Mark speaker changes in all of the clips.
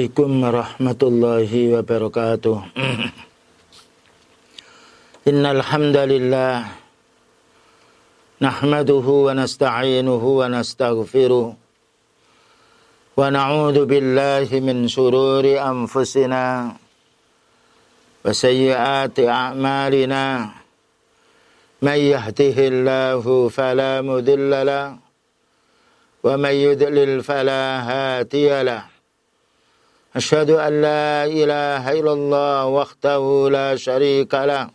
Speaker 1: Assalamualaikum warahmatullahi wabarakatuh. Innal hamdalillah nahmaduhu wa nasta'inuhu wa nastaghfiruh wa na'udzu billahi min shururi anfusina wa sayyiati a'malina. May yahdihillahu fala mudilla lahu wa may yudlil fala hadiya lahu. Asyhadu an la ilaha illallah wahdahu la syarika lah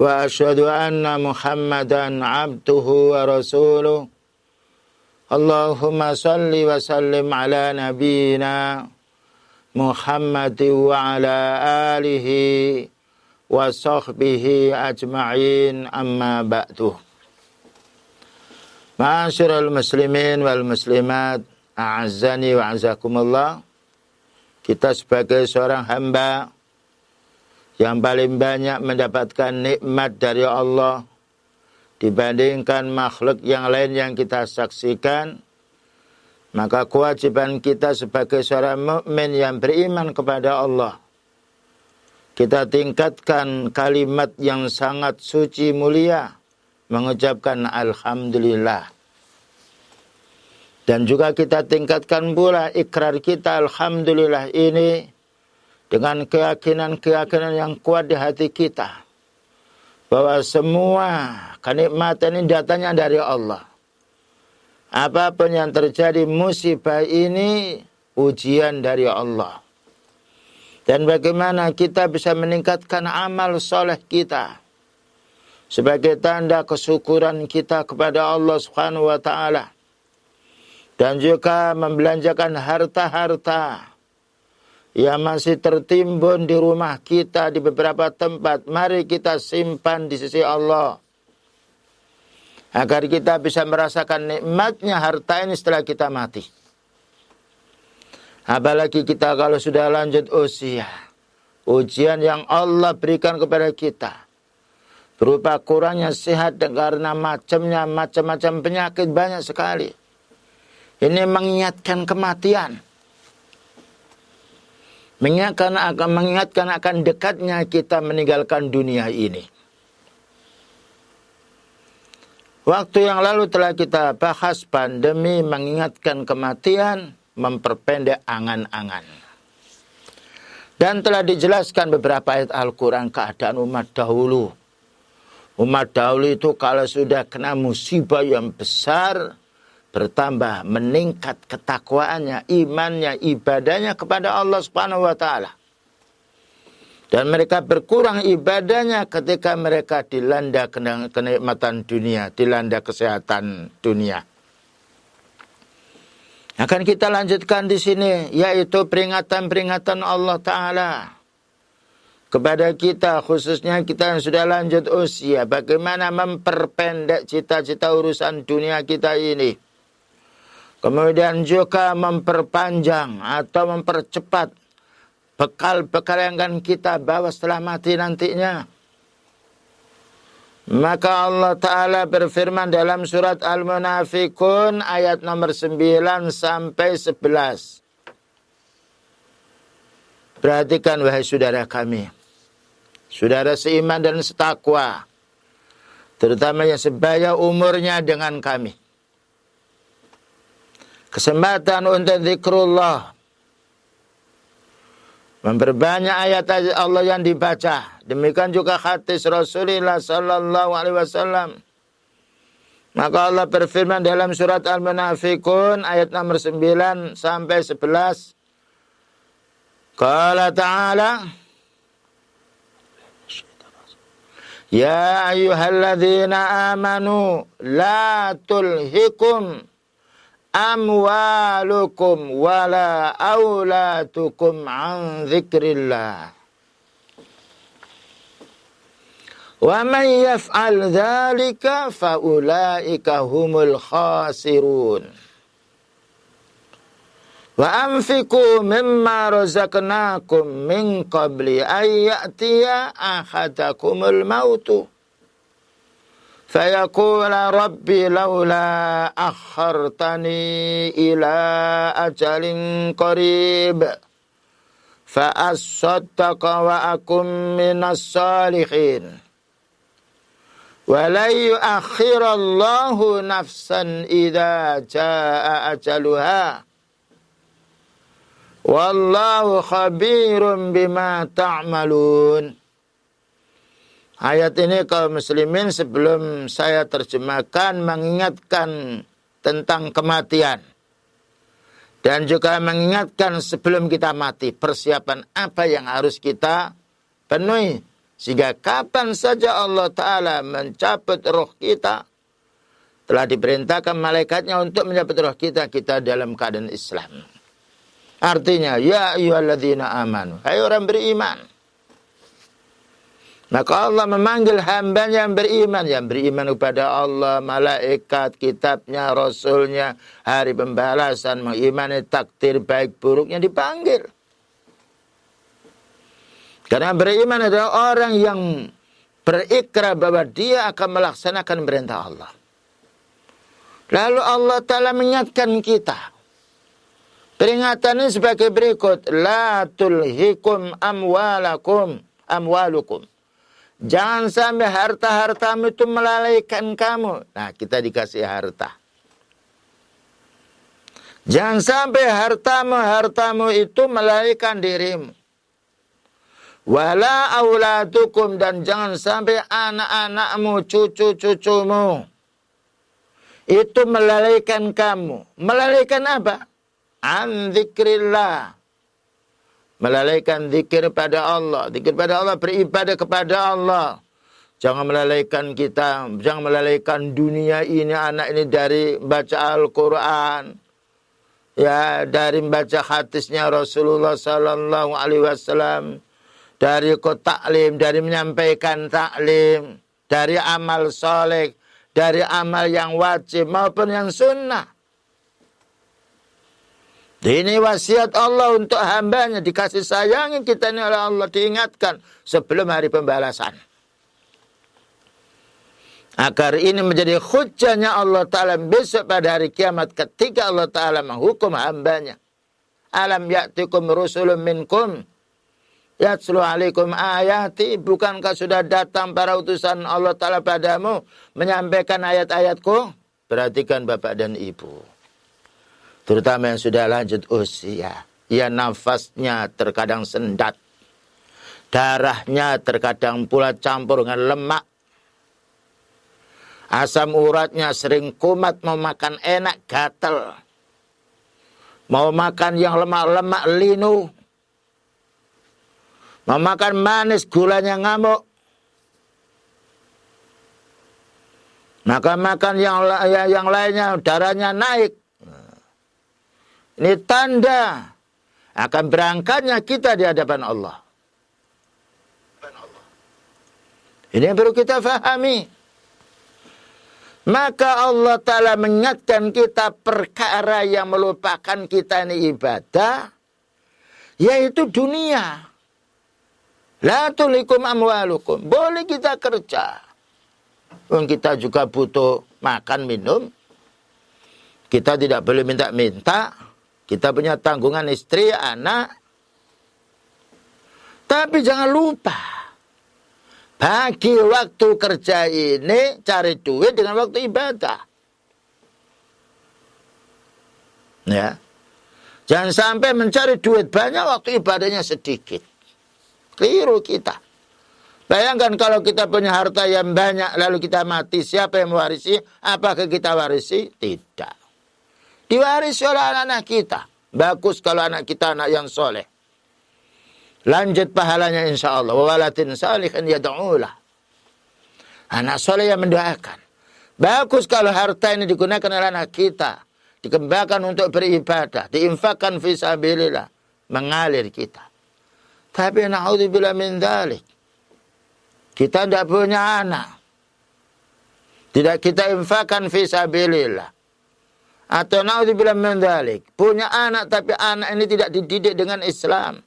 Speaker 1: wa asyhadu anna Muhammadan abduhu wa rasuluh. Allahumma salli wa sallim ala nabiyyina Muhammadin wa ala alihi wa sahbihi ajma'in, amma ba'du. Ma'asyiral muslimin wal muslimat, a'azzani wa a'azzakumullah. Kita sebagai seorang hamba yang paling banyak mendapatkan nikmat dari Allah dibandingkan makhluk yang lain yang kita saksikan, maka kewajiban kita sebagai seorang mukmin yang beriman kepada Allah, kita tingkatkan kalimat yang sangat suci mulia, mengucapkan alhamdulillah. Dan juga kita tingkatkan pula ikrar kita alhamdulillah ini dengan keyakinan-keyakinan yang kuat di hati kita, bahwa semua kenikmatan ini datangnya dari Allah. Apapun yang terjadi, musibah ini ujian dari Allah. Dan bagaimana kita bisa meningkatkan amal soleh kita sebagai tanda kesyukuran kita kepada Allah Subhanahu wa ta'ala. Dan juga membelanjakan harta-harta yang masih tertimbun di rumah kita di beberapa tempat. Mari kita simpan di sisi Allah, agar kita bisa merasakan nikmatnya harta ini setelah kita mati. Apalagi kita kalau sudah lanjut usia, ujian yang Allah berikan kepada kita berupa kurangnya sehat dan karena macam-macam penyakit banyak sekali. Ini mengingatkan kematian. Mengingatkan akan dekatnya kita meninggalkan dunia ini. Waktu yang lalu telah kita bahas pandemi mengingatkan kematian, memperpendek angan-angan. Dan telah dijelaskan beberapa ayat Al-Quran keadaan umat dahulu. Umat dahulu itu kalau sudah kena musibah yang besar, bertambah meningkat ketakwaannya, imannya, ibadahnya kepada Allah Subhanahu wa ta'ala. Dan mereka berkurang ibadahnya ketika mereka dilanda kenikmatan dunia, dilanda kesehatan dunia. Akan kita lanjutkan di sini, yaitu peringatan-peringatan Allah Ta'ala kepada kita, khususnya kita yang sudah lanjut usia, bagaimana memperpendek cita-cita urusan dunia kita ini. Kemudian juga memperpanjang atau mempercepat bekal-bekal yang akan kita bawa setelah mati nantinya. Maka Allah Ta'ala berfirman dalam surat Al-Munafikun ayat nomor 9 sampai 11. Perhatikan wahai saudara kami, saudara seiman dan setakwa, terutama yang sebaya umurnya dengan kami. Kesempatan untuk zikrullah, memperbanyak ayat-ayat Allah yang dibaca. Demikian juga hadis Rasulullah sallallahu alaihi wasallam. Maka Allah berfirman dalam surat Al-Munafikun ayat nomor 9 sampai 11. Qala ta'ala, ya ayyuhalladzina amanu la tulhikum amwalukum wala auladukum an dzikrillah. Wa man yaf'al dzalika fa ulaika humul khasirun. Wa anfiqu mimma razaqnakum min qabli ay ya'tiya ahadakumul mautu فيقول ربي لولا أخرتني إلى أجل قريب فأصدق وأكن من الصالحين ولن يؤخر الله نفسا إذا جاء أجلها والله خبير بما تعملون. Ayat ini kaum muslimin sebelum saya terjemahkan mengingatkan tentang kematian. Dan juga mengingatkan sebelum kita mati persiapan apa yang harus kita penuhi. Sehingga kapan saja Allah Ta'ala mencabut roh kita, telah diperintahkan malaikatnya untuk mencabut roh kita, kita dalam keadaan Islam. Artinya, ya ayyuhalladzina amanu, hai orang beriman. Maka Allah memanggil hambanya yang beriman kepada Allah, malaikat, kitabnya, rasulnya, hari pembalasan, mengimani takdir baik buruknya dipanggil. Karena beriman adalah orang yang berikrar bahwa dia akan melaksanakan perintah Allah. Lalu Allah Ta'ala mengingatkan kita. Peringatan ini sebagai berikut. La tulhikum amwalukum. Jangan sampai harta-hartamu itu melalaikan kamu. Nah, kita dikasih harta. Jangan sampai hartamu itu melalaikan dirimu. Wala auladukum, dan jangan sampai anak-anakmu, cucu-cucumu itu melalaikan kamu. Melalaikan apa? An dzikrillah. Melalaikan zikir pada Allah. Zikir pada Allah, beribadah kepada Allah. Jangan melalaikan kita, jangan melalaikan dunia ini, anak ini dari baca Al-Quran. Ya, dari membaca hadisnya Rasulullah sallallahu alaihi wasallam. Dari taklim, dari menyampaikan taklim, dari amal soleh, dari amal yang wajib maupun yang sunnah. Ini wasiat Allah untuk hambanya, dikasih sayangi kita ini oleh Allah, diingatkan sebelum hari pembalasan. Agar ini menjadi hujjahnya Allah Ta'ala besok pada hari kiamat ketika Allah Ta'ala menghukum hambanya. Alam ya'tikum rusulun minkum yatslu alaikum ayati, bukankah sudah datang para utusan Allah Ta'ala padamu menyampaikan ayat-ayatku? Perhatikan bapak dan ibu, terutama yang sudah lanjut usia. Ya, nafasnya terkadang sendat, darahnya terkadang pula campur dengan lemak, asam uratnya sering kumat, mau makan enak gatal, mau makan yang lemak-lemak linu, mau makan manis gulanya ngamuk, makan yang lainnya darahnya naik. Ini tanda akan berangkatnya kita di hadapan Allah. Ini yang perlu kita fahami. Maka Allah Ta'ala mengingatkan kita perkara yang melupakan kita ini ibadah, yaitu dunia. La tulikum amwalukum. Boleh kita kerja. Kita juga butuh makan, minum. Kita tidak boleh minta-minta. Kita punya tanggungan istri, anak. Tapi jangan lupa, bagi waktu kerja ini cari duit dengan waktu ibadah. Ya. Jangan sampai mencari duit banyak, waktu ibadahnya sedikit. Keliru kita. Bayangkan kalau kita punya harta yang banyak lalu kita mati, siapa yang mewarisi? Apakah kita warisi? Tidak. Diwarisi oleh anak-anak kita. Bagus kalau anak kita anak yang soleh. Lanjut pahalanya insya Allah. Wawalatin salihin yad'ulah. Anak soleh yang mendoakan. Bagus kalau harta ini digunakan oleh anak kita. Dikembangkan untuk beribadah. Diinfakkan fisabilillah. Mengalir kita. Tapi na'udzubillah min dzalik. Kita tidak punya anak. Tidak kita infakkan fisabilillah. Atau na'udzubillah min dzalik, punya anak tapi anak ini tidak dididik dengan Islam.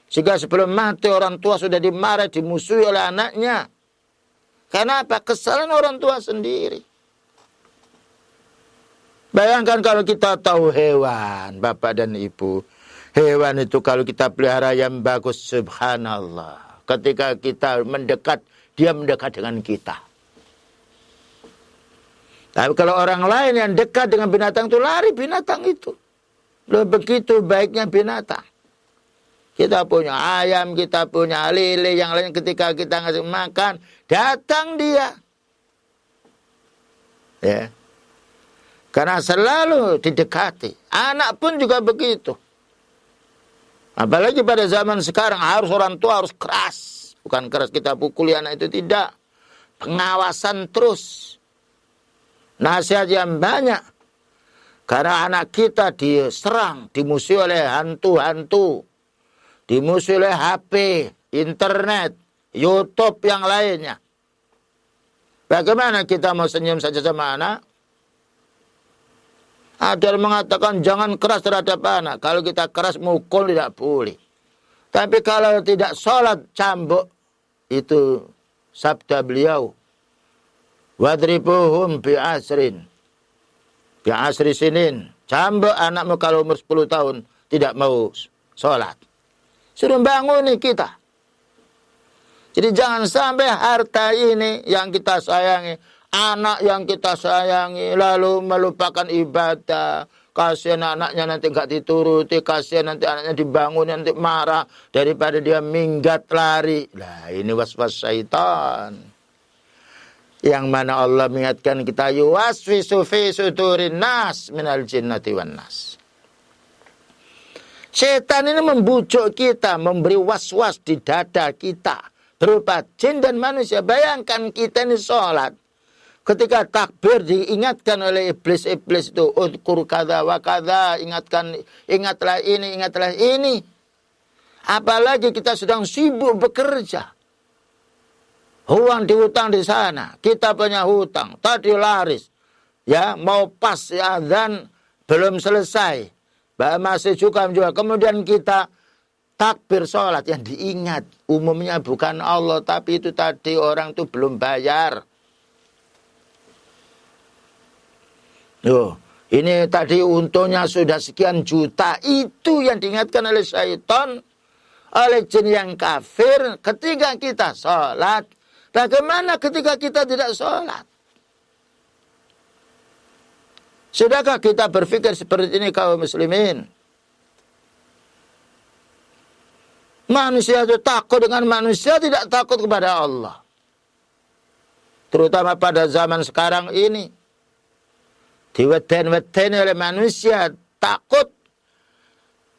Speaker 1: Sehingga sebelum mati orang tua sudah dimarahi, dimusuhi oleh anaknya. Karena apa? Kesalahan orang tua sendiri. Bayangkan kalau kita tahu hewan, Bapak dan Ibu. Hewan itu kalau kita pelihara yang bagus, subhanallah. Ketika kita mendekat, dia mendekat dengan kita. Tapi kalau orang lain yang dekat dengan binatang itu, lari binatang itu. Loh, begitu baiknya binatang. Kita punya ayam, kita punya lele, yang lain ketika kita ngasih makan, datang dia. Ya. Karena selalu didekati. Anak pun juga begitu. Apalagi pada zaman sekarang harus orang tua harus keras. Bukan keras kita pukuli anak itu, tidak. Pengawasan terus. Nasihat yang banyak. Karena anak kita diserang, dimusuhi oleh hantu-hantu. Dimusuhi oleh HP, internet, YouTube yang lainnya. Bagaimana kita mau senyum saja sama anak? Ada yang mengatakan jangan keras terhadap anak. Kalau kita keras mukul tidak boleh. Tapi kalau tidak sholat cambuk, itu sabda beliau. Wadribuhum bi'asrin. Bi'asri sinin. Cambuk anakmu kalau umur 10 tahun tidak mau sholat. Suruh banguni kita. Jadi jangan sampai harta ini yang kita sayangi, anak yang kita sayangi, lalu melupakan ibadah. Kasihan anaknya nanti nggak dituruti, kasihan nanti anaknya dibangun, nanti marah. Daripada dia minggat lari. Nah, ini was-was syaitan. Yang mana Allah mengingatkan kita, yuwaswisu fi sudurin nas minal jinnati wan nas. Setan ini membujuk kita, memberi was-was di dada kita. Berupa jin dan manusia. Bayangkan kita ini sholat. Ketika takbir diingatkan oleh iblis-iblis itu. Udkur kada wa kada. Ingatlah ini, ingatlah ini. Apalagi kita sedang sibuk bekerja. Uang dihutang di sana. Kita punya hutang. Tadi laris. Ya, mau pas azan belum selesai. Masih juga. Kemudian kita takbir sholat yang diingat. Umumnya bukan Allah. Tapi itu tadi orang itu belum bayar. Ini tadi untungnya sudah sekian juta. Itu yang diingatkan oleh syaitan. Oleh jin yang kafir. Ketika kita sholat. Bagaimana ketika kita tidak sholat? Sudahkah kita berpikir seperti ini kaum muslimin? Manusia itu takut dengan manusia, tidak takut kepada Allah. Terutama pada zaman sekarang ini. Diweden-weden oleh manusia, takut.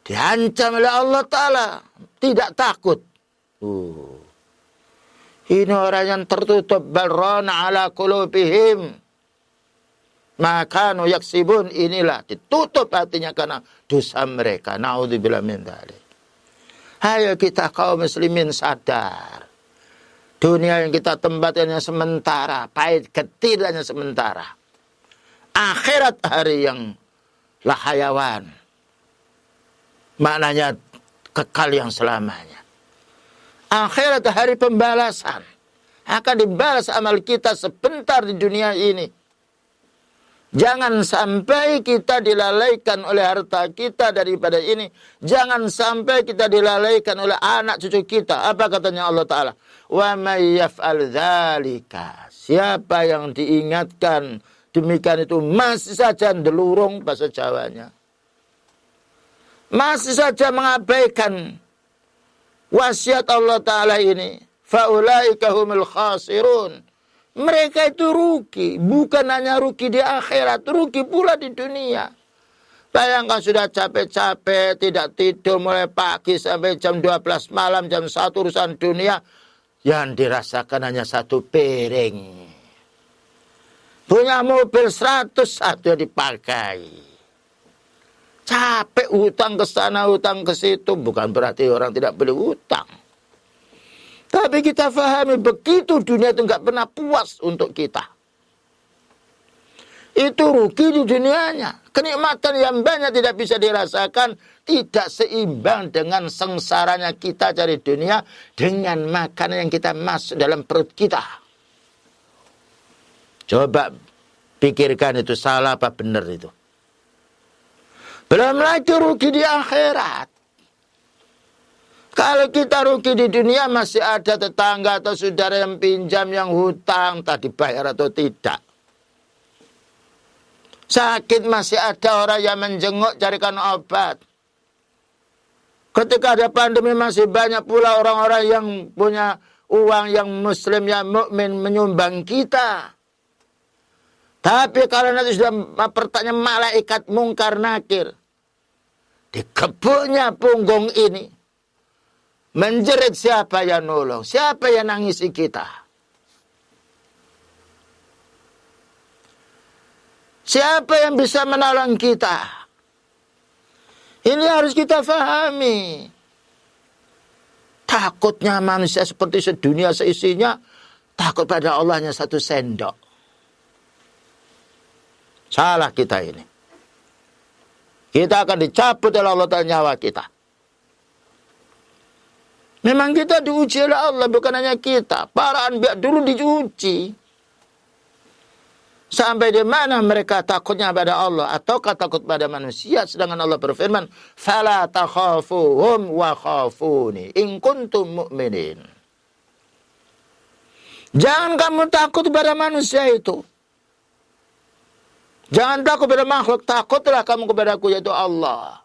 Speaker 1: Diancam oleh Allah Ta'ala, tidak takut. Ini orang yang tertutup. Balrana ala qulubihim. Maka yaksibun, inilah ditutup hatinya karena dosa mereka. Naudzubillah min dzalik. Ayo kita kaum muslimin sadar. Dunia yang kita tempatnya sementara, pahit getih hanya sementara. Akhirat hari yang lahayawan. Maknanya kekal yang selamanya. Akhirat hari pembalasan. Akan dibalas amal kita sebentar di dunia ini. Jangan sampai kita dilalaikan oleh harta kita daripada ini. Jangan sampai kita dilalaikan oleh anak cucu kita. Apa katanya Allah Ta'ala? Wa may yaf'al dzalika. Siapa yang diingatkan demikian itu masih saja ndelurung bahasa Jawanya. Masih saja mengabaikan wasiat Allah Ta'ala ini. Faulaika humul khasirun. Mereka itu rugi. Bukan hanya rugi di akhirat. Rugi pula di dunia. Bayangkan sudah capek-capek. Tidak tidur mulai pagi sampai jam 12 malam. Jam 1 urusan dunia. Yang dirasakan hanya satu piring. Punya mobil 101 yang dipakai. Capek hutang ke sana, hutang ke situ. Bukan berarti orang tidak boleh hutang. Tapi kita fahami begitu dunia itu nggak pernah puas untuk kita. Itu rugi di dunianya. Kenikmatan yang banyak tidak bisa dirasakan. Tidak seimbang dengan sengsaranya kita cari dunia. Dengan makanan yang kita masuk dalam perut kita. Coba pikirkan itu salah apa benar itu. Belum lagi rugi di akhirat. Kalau kita rugi di dunia masih ada tetangga atau saudara yang pinjam, yang hutang, tak dibayar atau tidak. Sakit masih ada orang yang menjenguk carikan obat. Ketika ada pandemi masih banyak pula orang-orang yang punya uang, yang muslim, yang mukmin menyumbang kita. Tapi kalau nanti sudah pertanyaan malaikat mungkar nakir, dikepuknya punggung ini, menjerit siapa yang nolong, siapa yang nangisi kita. Siapa yang bisa menolong kita? Ini harus kita fahami. Takutnya manusia seperti sedunia seisinya, takut pada Allahnya satu sendok. Salah kita ini. Kita akan dicabut oleh Allah dan nyawa kita. Memang kita diuji oleh Allah, bukan hanya kita. Para anbiya dulu diuji. Sampai di mana mereka takutnya pada Allah ataukah takut pada manusia, sedangkan Allah berfirman, "Fala takhafuhum wa khafuni in kuntum mu'minin." Jangan kamu takut pada manusia itu. Jangan takut pada makhluk, takutlah kamu kepadaku, yaitu Allah.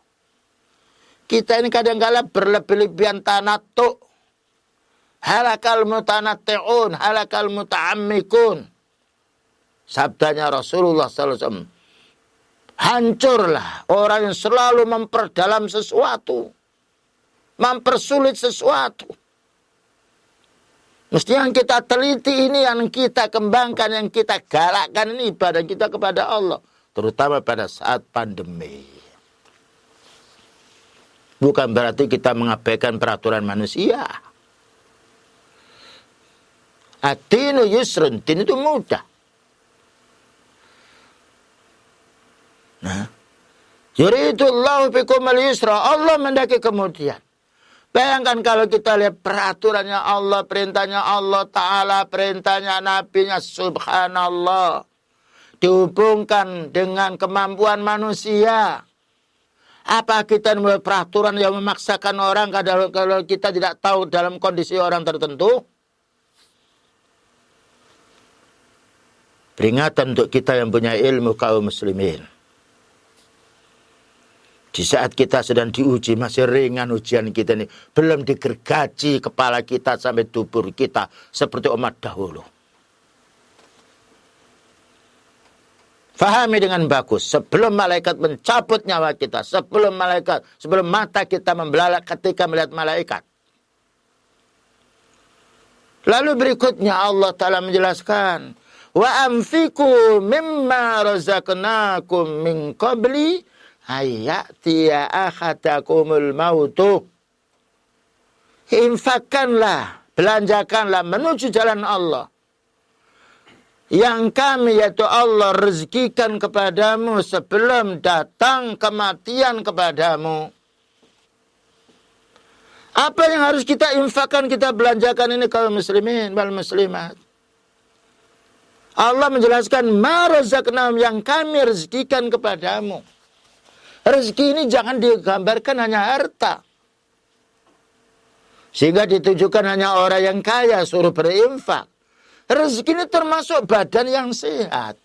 Speaker 1: Kita ini kadang-kala berlebih-lebihan tanattu. Halakal mutanatti'un, halakal muta'ammikun. Sabdanya Rasulullah SAW, hancurlah orang yang selalu memperdalam sesuatu, mempersulit sesuatu. Mesti yang kita teliti ini, yang kita kembangkan, yang kita galakkan ini ibadah kita kepada Allah, terutama pada saat pandemi. Bukan berarti kita mengabaikan peraturan manusia. Ad-dinu yusrun, din itu mudah. Nah, yuridullahu bikumul yusra, Allah mendaki kemudian. Bayangkan kalau kita lihat peraturannya Allah, perintahnya Allah Ta'ala, perintahnya Nabi-Nya, subhanallah, dihubungkan dengan kemampuan manusia. Apa kita membuat peraturan yang memaksakan orang kalau kita tidak tahu dalam kondisi orang tertentu? Peringatan untuk kita yang punya ilmu kaum muslimin. Di saat kita sedang diuji, masih ringan ujian kita ini. Belum digergaji kepala kita sampai dubur kita. Seperti umat dahulu. Fahami dengan bagus. Sebelum malaikat mencabut nyawa kita. Sebelum mata kita membelalak ketika melihat malaikat. Lalu berikutnya Allah Ta'ala menjelaskan. Wa anfiku mimma razaqnakum min qabli hayatiya akhadakumul mautu. Infakkanlah, belanjakanlah menuju jalan Allah yang kami, yaitu Allah, rezekikan kepadamu sebelum datang kematian kepadamu. Apa yang harus kita infakkan, kita belanjakan ini kaum muslimin wal muslimat? Allah menjelaskan ma razaqnahum, yang kami rezekikan kepadamu. Rezeki ini jangan digambarkan hanya harta. Sehingga ditujukan hanya orang yang kaya suruh berinfak. Rezeki ini termasuk badan yang sehat.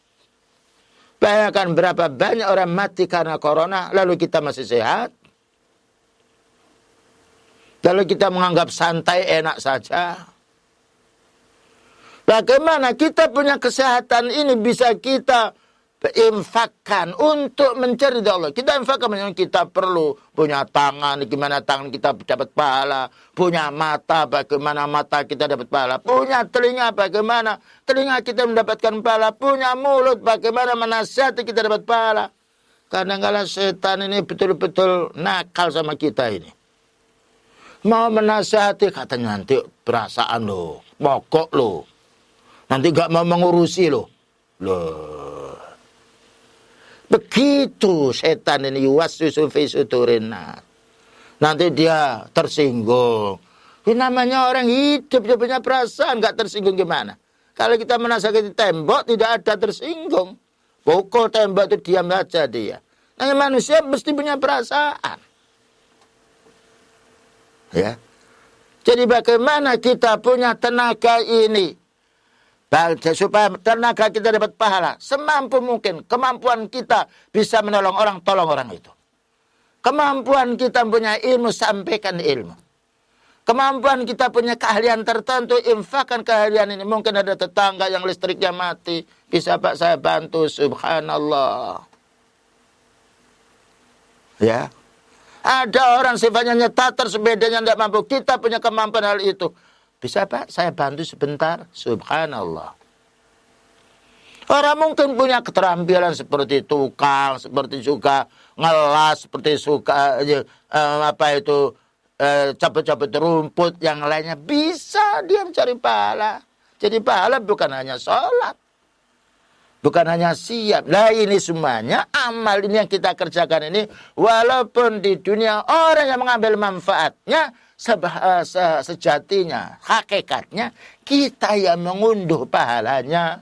Speaker 1: Bayangkan berapa banyak orang mati karena corona, lalu kita masih sehat. Lalu kita menganggap santai, enak saja. Bagaimana kita punya kesehatan ini bisa kita infakkan untuk mencari Allah. Kita infakkan, kita perlu punya tangan, gimana tangan kita dapat pahala, punya mata, bagaimana mata kita dapat pahala, punya telinga, bagaimana telinga kita mendapatkan pahala, punya mulut, bagaimana menasihati kita dapat pahala. Kadang-kadang setan ini betul-betul nakal sama kita ini. Mau menasihati, katanya nanti perasaan lo, pokok lo, nanti gak mau mengurusi lo. Begitu setan ini yuwaswisu fi sudurin nas. Nanti dia tersinggung. Ini namanya orang hidup, dia punya perasaan, gak tersinggung gimana? Kalau kita menasihati tembok, tidak ada tersinggung. Pukul tembok itu diam saja dia. Nah, manusia mesti punya perasaan. Ya. Jadi bagaimana kita punya tenaga ini? Supaya tenaga kita dapat pahala. Semampu mungkin. Kemampuan kita bisa menolong orang, tolong orang itu. Kemampuan kita punya ilmu, sampaikan ilmu. Kemampuan kita punya keahlian tertentu, infakkan keahlian ini. Mungkin ada tetangga yang listriknya mati. Bisa Pak saya bantu, subhanallah. Ya. Ada orang sifatnya nyetater sepedanya tidak mampu. Kita punya kemampuan hal itu. Bisa Pak saya bantu sebentar, subhanallah. Orang mungkin punya keterampilan seperti tukang, seperti juga ngelas, seperti suka cabut-cabut rumput, yang lainnya. Bisa dia mencari pahala. Jadi pahala bukan hanya sholat. Bukan hanya siap. Nah ini semuanya amal ini yang kita kerjakan ini. Walaupun di dunia orang yang mengambil manfaatnya. Sejatinya, hakikatnya. Kita yang mengunduh pahalanya.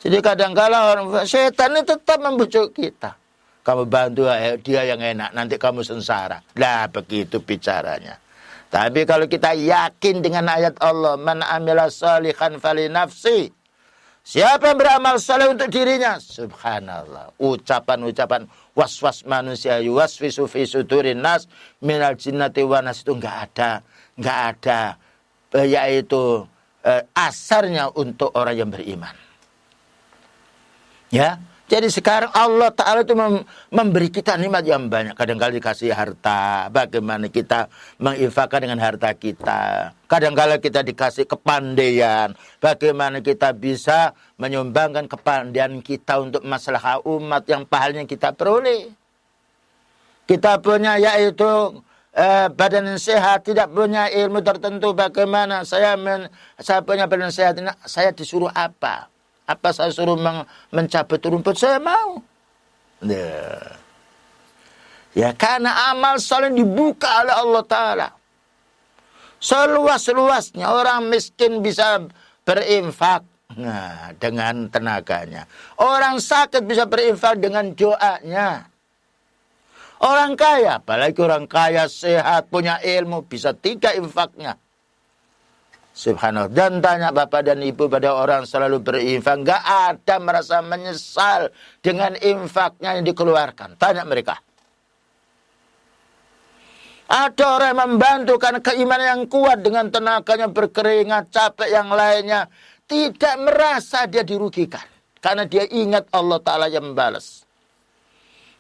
Speaker 1: Jadi kadang-kala orang setan ini tetap membujuk kita. Kamu bantu dia yang enak. Nanti kamu sengsara. Nah begitu bicaranya. Tapi kalau kita yakin dengan ayat Allah. Man amila salihan fali nafsi. Siapa yang beramal saleh untuk dirinya? Subhanallah. Ucapan-ucapan was-was manusia yuwaswisu fi sudurin nas minal jinnati wa nas itu enggak ada yaitu asarnya untuk orang yang beriman. Ya. Jadi sekarang Allah Ta'ala itu memberi kita nikmat yang banyak. Kadang-kadang dikasih harta. Bagaimana kita menginfakkan dengan harta kita. Kadang-kadang kita dikasih kepandaian. Bagaimana kita bisa menyumbangkan kepandaian kita untuk masalah umat yang pahalanya kita peroleh. Kita punya yaitu badan yang sehat. Tidak punya ilmu tertentu. Bagaimana saya punya badan sehat ini. Saya disuruh apa? Apa saya suruh mencabut rumput? Saya mau. Ya, karena amal soleh dibuka oleh Allah Ta'ala. Seluas-luasnya orang miskin bisa berinfak dengan tenaganya. Orang sakit bisa berinfak dengan doanya. Orang kaya, apalagi orang kaya sehat, punya ilmu, bisa 3 infaknya. Subhanallah. Dan tanya bapak dan ibu pada orang selalu berinfak. Enggak ada merasa menyesal dengan infaknya yang dikeluarkan. Tanya mereka. Ada orang yang membantu karena keimanan yang kuat dengan tenaganya berkeringat, capek yang lainnya. Tidak merasa dia dirugikan. Karena dia ingat Allah Ta'ala yang membalas.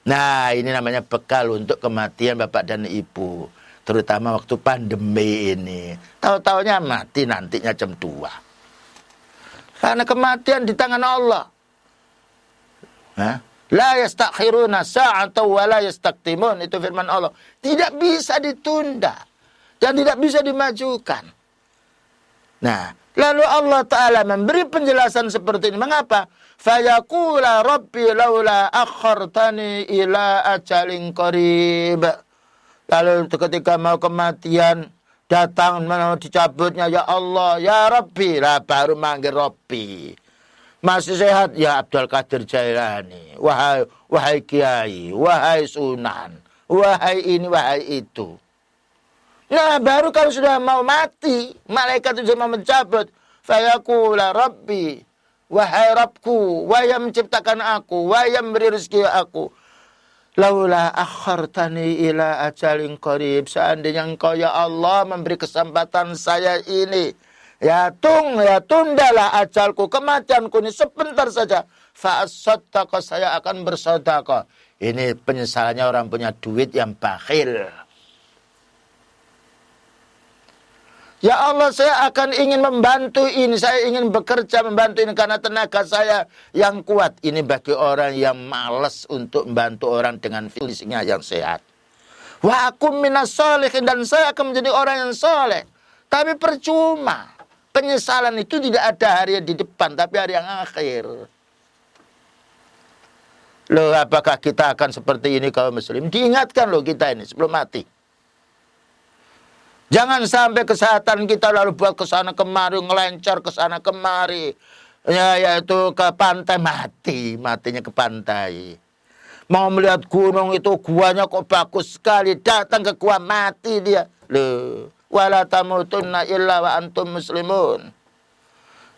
Speaker 1: Nah ini namanya bekal untuk kematian bapak dan ibu. Terutama waktu pandemi ini. Tahu-taunya mati nantinya jam 2. Karena kematian di tangan Allah. La yastakhiruna sa'atan wa la yastaktimun. Itu firman Allah. Tidak bisa ditunda. Dan tidak bisa dimajukan. Nah, lalu Allah Ta'ala memberi penjelasan seperti ini. Mengapa? Fayaqula rabbi laula akhartani ila ajalin qarib. Lalu ketika mau kematian, datang mau dicabutnya, ya Allah, ya Rabbi. Lah baru manggil Rabbi. Masih sehat? Ya Abdul Qadir Jailani. Wahai Kiai, wahai Sunan. Wahai ini, wahai itu. Nah baru kalau sudah mau mati, malaikat itu mau mencabut. Fayaqula Rabbi. Wahai Rabbku, wahai yang menciptakan aku, wahai yang memberi rezeki aku. Laula akhartani ila ajalin qarib. Seandainya engkau ya Allah memberi kesempatan saya ini. Ya tundalah ajalku, kematianku ini sebentar saja. Fa'asaddaqa, saya akan bersedekah. Ini penyesalannya orang punya duit yang bakhil. Ya Allah, saya akan ingin membantu ini. Saya ingin bekerja membantu ini karena tenaga saya yang kuat. Ini bagi orang yang malas untuk membantu orang dengan fisiknya yang sehat. Wa akum minas sholihin, dan saya akan menjadi orang yang soleh. Tapi percuma. Penyesalan itu tidak ada hari di depan, tapi hari yang akhir. Loh, apakah kita akan seperti ini kaum muslim? Diingatkan loh kita ini sebelum mati. Jangan sampai kesehatan kita lalu buat kesana kemari, ngelencar kesana kemari. Ya, yaitu ke pantai, matinya ke pantai. Mau melihat gunung itu, guanya kok bagus sekali, datang ke gua mati dia. Loh, wala tamutunna illa wa antum muslimun.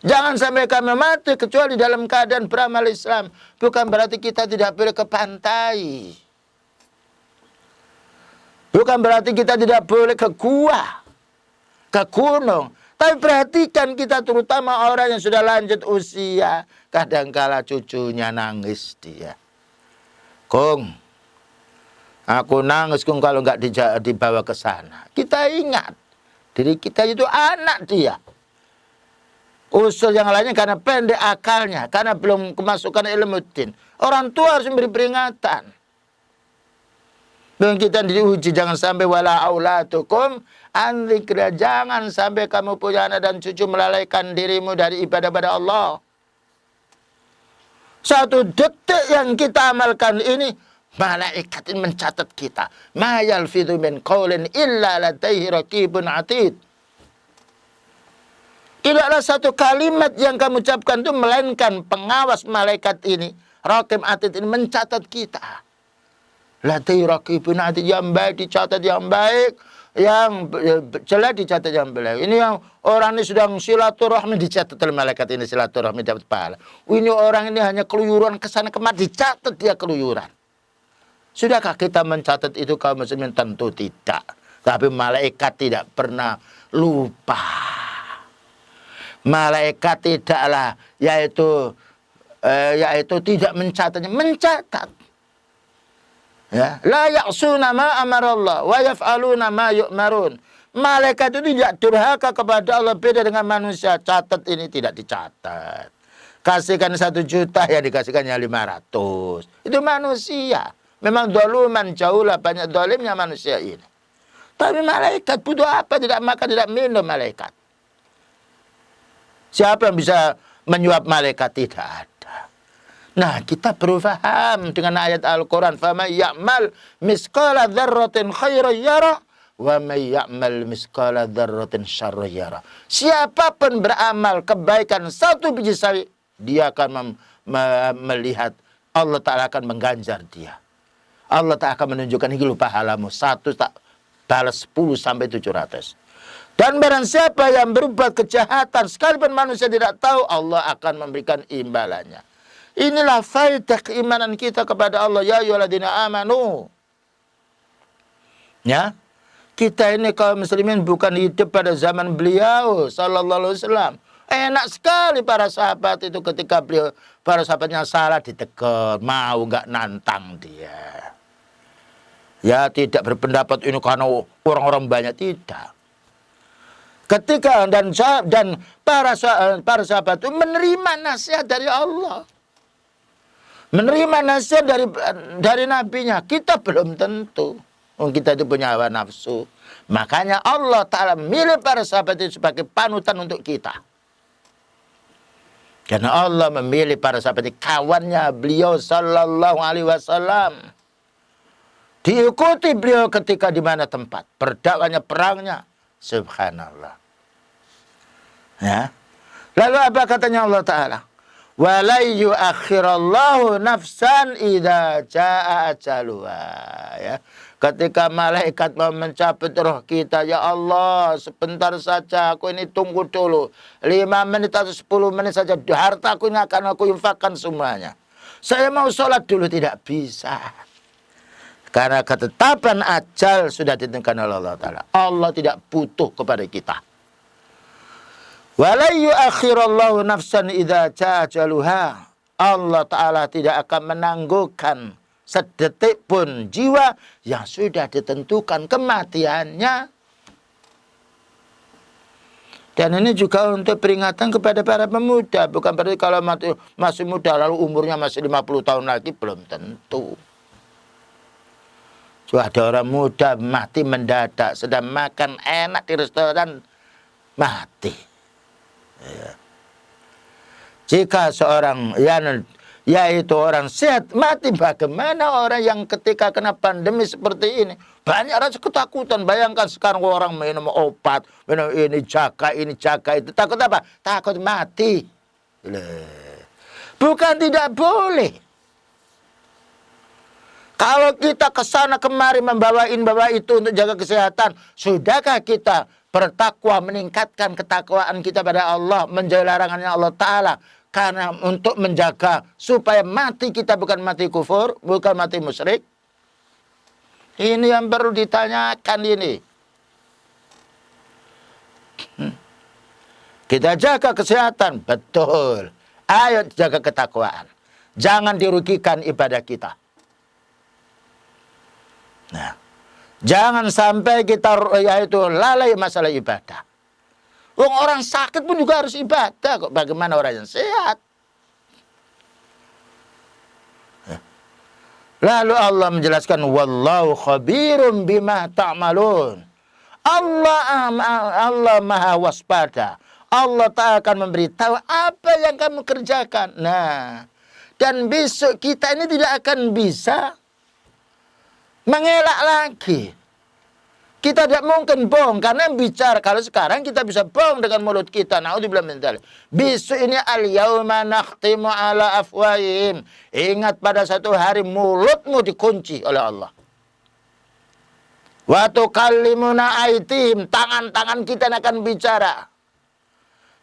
Speaker 1: Jangan sampai kami mati kecuali dalam keadaan beramal Islam. Bukan berarti kita tidak boleh ke pantai. Bukan berarti kita tidak boleh ke gua, ke gunung. Tapi perhatikan kita, terutama orang yang sudah lanjut usia. Kadangkala cucunya nangis dia. Kong, aku nangis kong kalau nggak dibawa ke sana. Kita ingat, diri kita itu anak dia. Usul yang lainnya karena pendek akalnya, karena belum kemasukan ilmu din. Orang tua harus memberi peringatan. Dan kita diuji, jangan sampai wala aulatukum an dzikra, jangan sampai kamu punya anak dan cucu melalaikan dirimu dari ibadah pada Allah. Satu detik yang kita amalkan ini, malaikat ini mencatat kita. Ma yalfidhu min qaulin illa ladaihi raqibun atid. Tidaklah satu kalimat yang kamu ucapkan itu melainkan pengawas malaikat ini, raqib atid ini mencatat kita. Latih raqibun atid, yang baik dicatat yang baik, yang jelek dicatat yang jelek. Ini yang orang ini sedang silaturahmi, dicatat oleh malaikat ini silaturahmi dapat pahala. Ini orang ini hanya keluyuran kesana kemari, dicatat dia keluyuran. Sudahkah kita mencatat itu kaum muslimin? Tentu tidak. Tapi malaikat tidak pernah lupa. Malaikat tidaklah yaitu tidak mencatatnya, mencatat. Ya, la ya'suna ma amarallah wa yaf'aluna ma yu'marun. Malaikat itu tidak durhaka kepada Allah, beda dengan manusia. Catat ini tidak dicatat. Kasihkan 1 juta, ya dikasihkannya 500. Itu manusia. Memang doluman, jauhlah banyak dolimnya manusia ini. Tapi malaikat butuh apa? Tidak makan, tidak minum malaikat. Siapa yang bisa menyuap malaikat? Tidak ada. Nah, kita perlu paham dengan ayat Al-Quran. فَمَنْ يَعْمَلْ مِسْقَالَ ذَرَّةٍ خَيْرًا يَرَهُ وَمَنْ يَعْمَلْ مِسْقَالَ ذَرَّةٍ شَرًّا يَرَهُ. Siapapun beramal kebaikan 1 biji sawi, dia akan melihat, Allah Ta'ala akan mengganjar dia. Allah Ta'ala akan menunjukkan, ini lu pahalamu. 1 tak balas 10 sampai 700. Dan barang siapa yang berbuat kejahatan, sekalipun manusia tidak tahu, Allah akan memberikan imbalannya. Inilah faidah keimanan kita kepada Allah. Ya ayyuhalladzina amanu. Ya. Kita ini kaum muslimin bukan hidup pada zaman beliau sallallahu alaihi wasallam. Enak sekali para sahabat itu ketika para sahabatnya salah ditegur, mau enggak nantang dia. Ya, tidak berpendapat ini karena orang-orang banyak, tidak. Ketika dan para sahabat itu menerima nasihat dari Allah. Menerima nasihat dari nabinya. Kita belum tentu. Kita itu punya hawa nafsu. Makanya Allah Ta'ala milih para sahabat itu sebagai panutan untuk kita. Karena Allah memilih para sahabat itu kawannya beliau sallallahu alaihi wasallam. Diikuti beliau ketika di mana tempat. Berdakwahnya, perangnya. Subhanallah. Ya. Lalu apa katanya Allah Ta'ala? وَلَا يُؤَخِّرَ اللَّهُ نَفْسًا إِذَا جَاءَ أَجَلُهَا. Ya. Ketika malaikat mau mencabut roh kita, ya Allah, sebentar saja, aku ini tunggu dulu. 5 menit atau 10 menit saja, hartaku ini akan aku infakkan semuanya. Saya mau sholat dulu, tidak bisa. Karena ketetapan ajal sudah ditentukan oleh Allah Ta'ala. Allah tidak butuh kepada kita. وَلَا يُؤَخِّرَ اللَّهُ نَفْسًا إِذَا جَاءَ أَجَلُهَا. Allah Ta'ala tidak akan menangguhkan sedetik pun jiwa yang sudah ditentukan kematiannya. Dan ini juga untuk peringatan kepada para pemuda. Bukan berarti kalau masih muda lalu umurnya masih 50 tahun lagi, belum tentu. Juga ada orang muda mati mendadak, sedang makan enak di restoran, mati. Ya. Jika seorang yaitu orang sehat mati. Bagaimana orang yang ketika kena pandemi seperti ini, banyak rasa ketakutan. Bayangkan sekarang orang minum obat, minum ini jaga itu. Takut apa? Takut mati. Bukan tidak boleh. Kalau kita kesana kemari bawa itu untuk jaga kesehatan, sudahkah kita bertakwa, meningkatkan ketakwaan kita pada Allah, menjauhi larangannya Allah Ta'ala? Karena untuk menjaga supaya mati kita bukan mati kufur, bukan mati musyrik. Ini yang perlu ditanyakan ini. Kita jaga kesehatan, betul. Ayo jaga ketakwaan. Jangan dirugikan ibadah kita. Nah, jangan sampai kita yaitu lalai masalah ibadah. Orang sakit pun juga harus ibadah kok. Bagaimana orang yang sehat? Lalu Allah menjelaskan, wallahu khabirum bima ta'malun. Allah maha waspada. Allah tak akan memberitahu apa yang kamu kerjakan. Nah, dan besok kita ini tidak akan bisa mengelak lagi. Kita tidak mungkin bohong karena bicara. Kalau sekarang kita bisa bohong dengan mulut kita. Naudzubillah min dzalik. Besok ini al-yauma nakhtimu ala afwahihim. Ingat pada satu hari mulutmu dikunci oleh Allah. Wa tukallimuna aydihim. Tangan-tangan kita akan bicara.